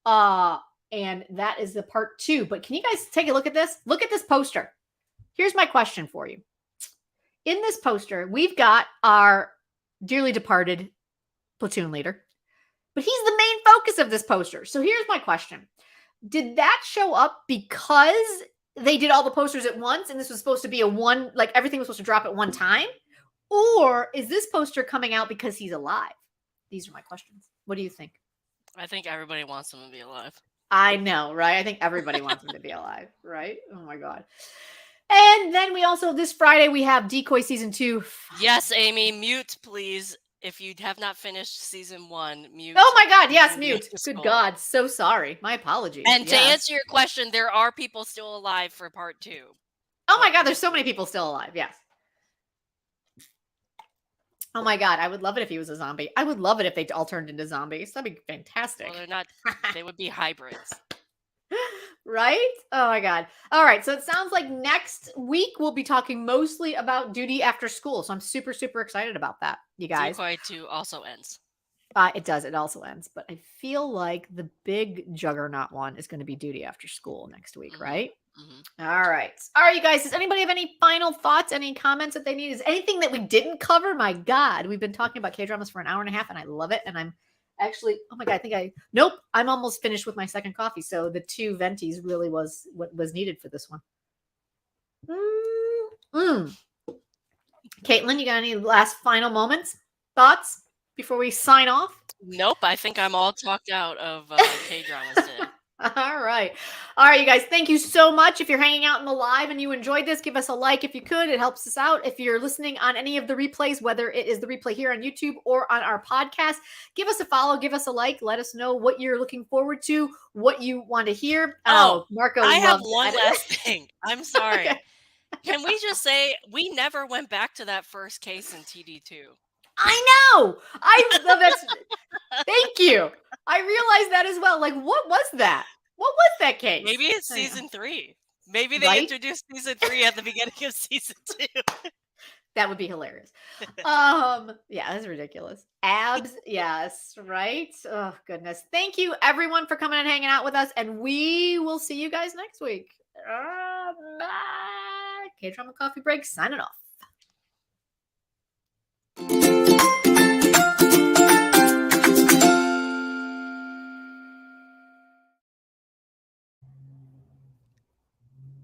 And that is the part 2. But can you guys take a look at this? Look at this poster. Here's my question for you. In this poster, we've got our dearly departed platoon leader. But he's the main focus of this poster. So here's my question. Did that show up because they did all the posters at once and this was supposed to be everything was supposed to drop at one time? Or is this poster coming out because he's alive? These are my questions. What do you think? I think everybody wants them to be alive. I know, right? I think everybody wants them to be alive, right? Oh my God. And then we also, this Friday, we have Decoy Season 2. Yes, Amy, mute, please. If you have not finished Season 1, mute. Oh my God, yes, mute. Good God, so sorry. My apologies. And to answer your question, there are people still alive for Part 2. Oh my God, there's so many people still alive, yes. Oh my God, I would love it if he was a zombie. I would love it if they all turned into zombies. That'd be fantastic. Well, they're not. They would be hybrids. Right? Oh my God. All right. So it sounds like next week we'll be talking mostly about duty after school. So I'm super, super excited about that, you guys. Decoy 2 also ends. It does. It also ends. But I feel like the big juggernaut one is going to be duty after school next week, right? All right. All right, you guys. Does anybody have any final thoughts, any comments that they need? Is anything that we didn't cover? My God, we've been talking about K-dramas for an hour and a half and I love it. And I'm actually, oh my God, nope, I'm almost finished with my second coffee. So the 2 ventis really was what was needed for this one. Caitlin, you got any last final moments, thoughts before we sign off? Nope, I think I'm all talked out of K-dramas today. All right, you guys. Thank you so much. If you're hanging out in the live and you enjoyed this, give us a like if you could. It helps us out. If you're listening on any of the replays, whether it is the replay here on YouTube or on our podcast, give us a follow, give us a like. Let us know what you're looking forward to, what you want to hear. Oh, Marco, I have one last thing. I'm sorry. Okay. Can we just say we never went back to that first case in TD2? I know. I love that. Thank you. I realized that as well. Like, what was that? What was that case? Maybe it's Season 3. Maybe they introduced Season 3 at the beginning of Season 2. That would be hilarious. Yeah, that's ridiculous. Abs, yes, right? Oh, goodness. Thank you, everyone, for coming and hanging out with us, and we will see you guys next week. Bye. KDrama Coffee Break, signing off.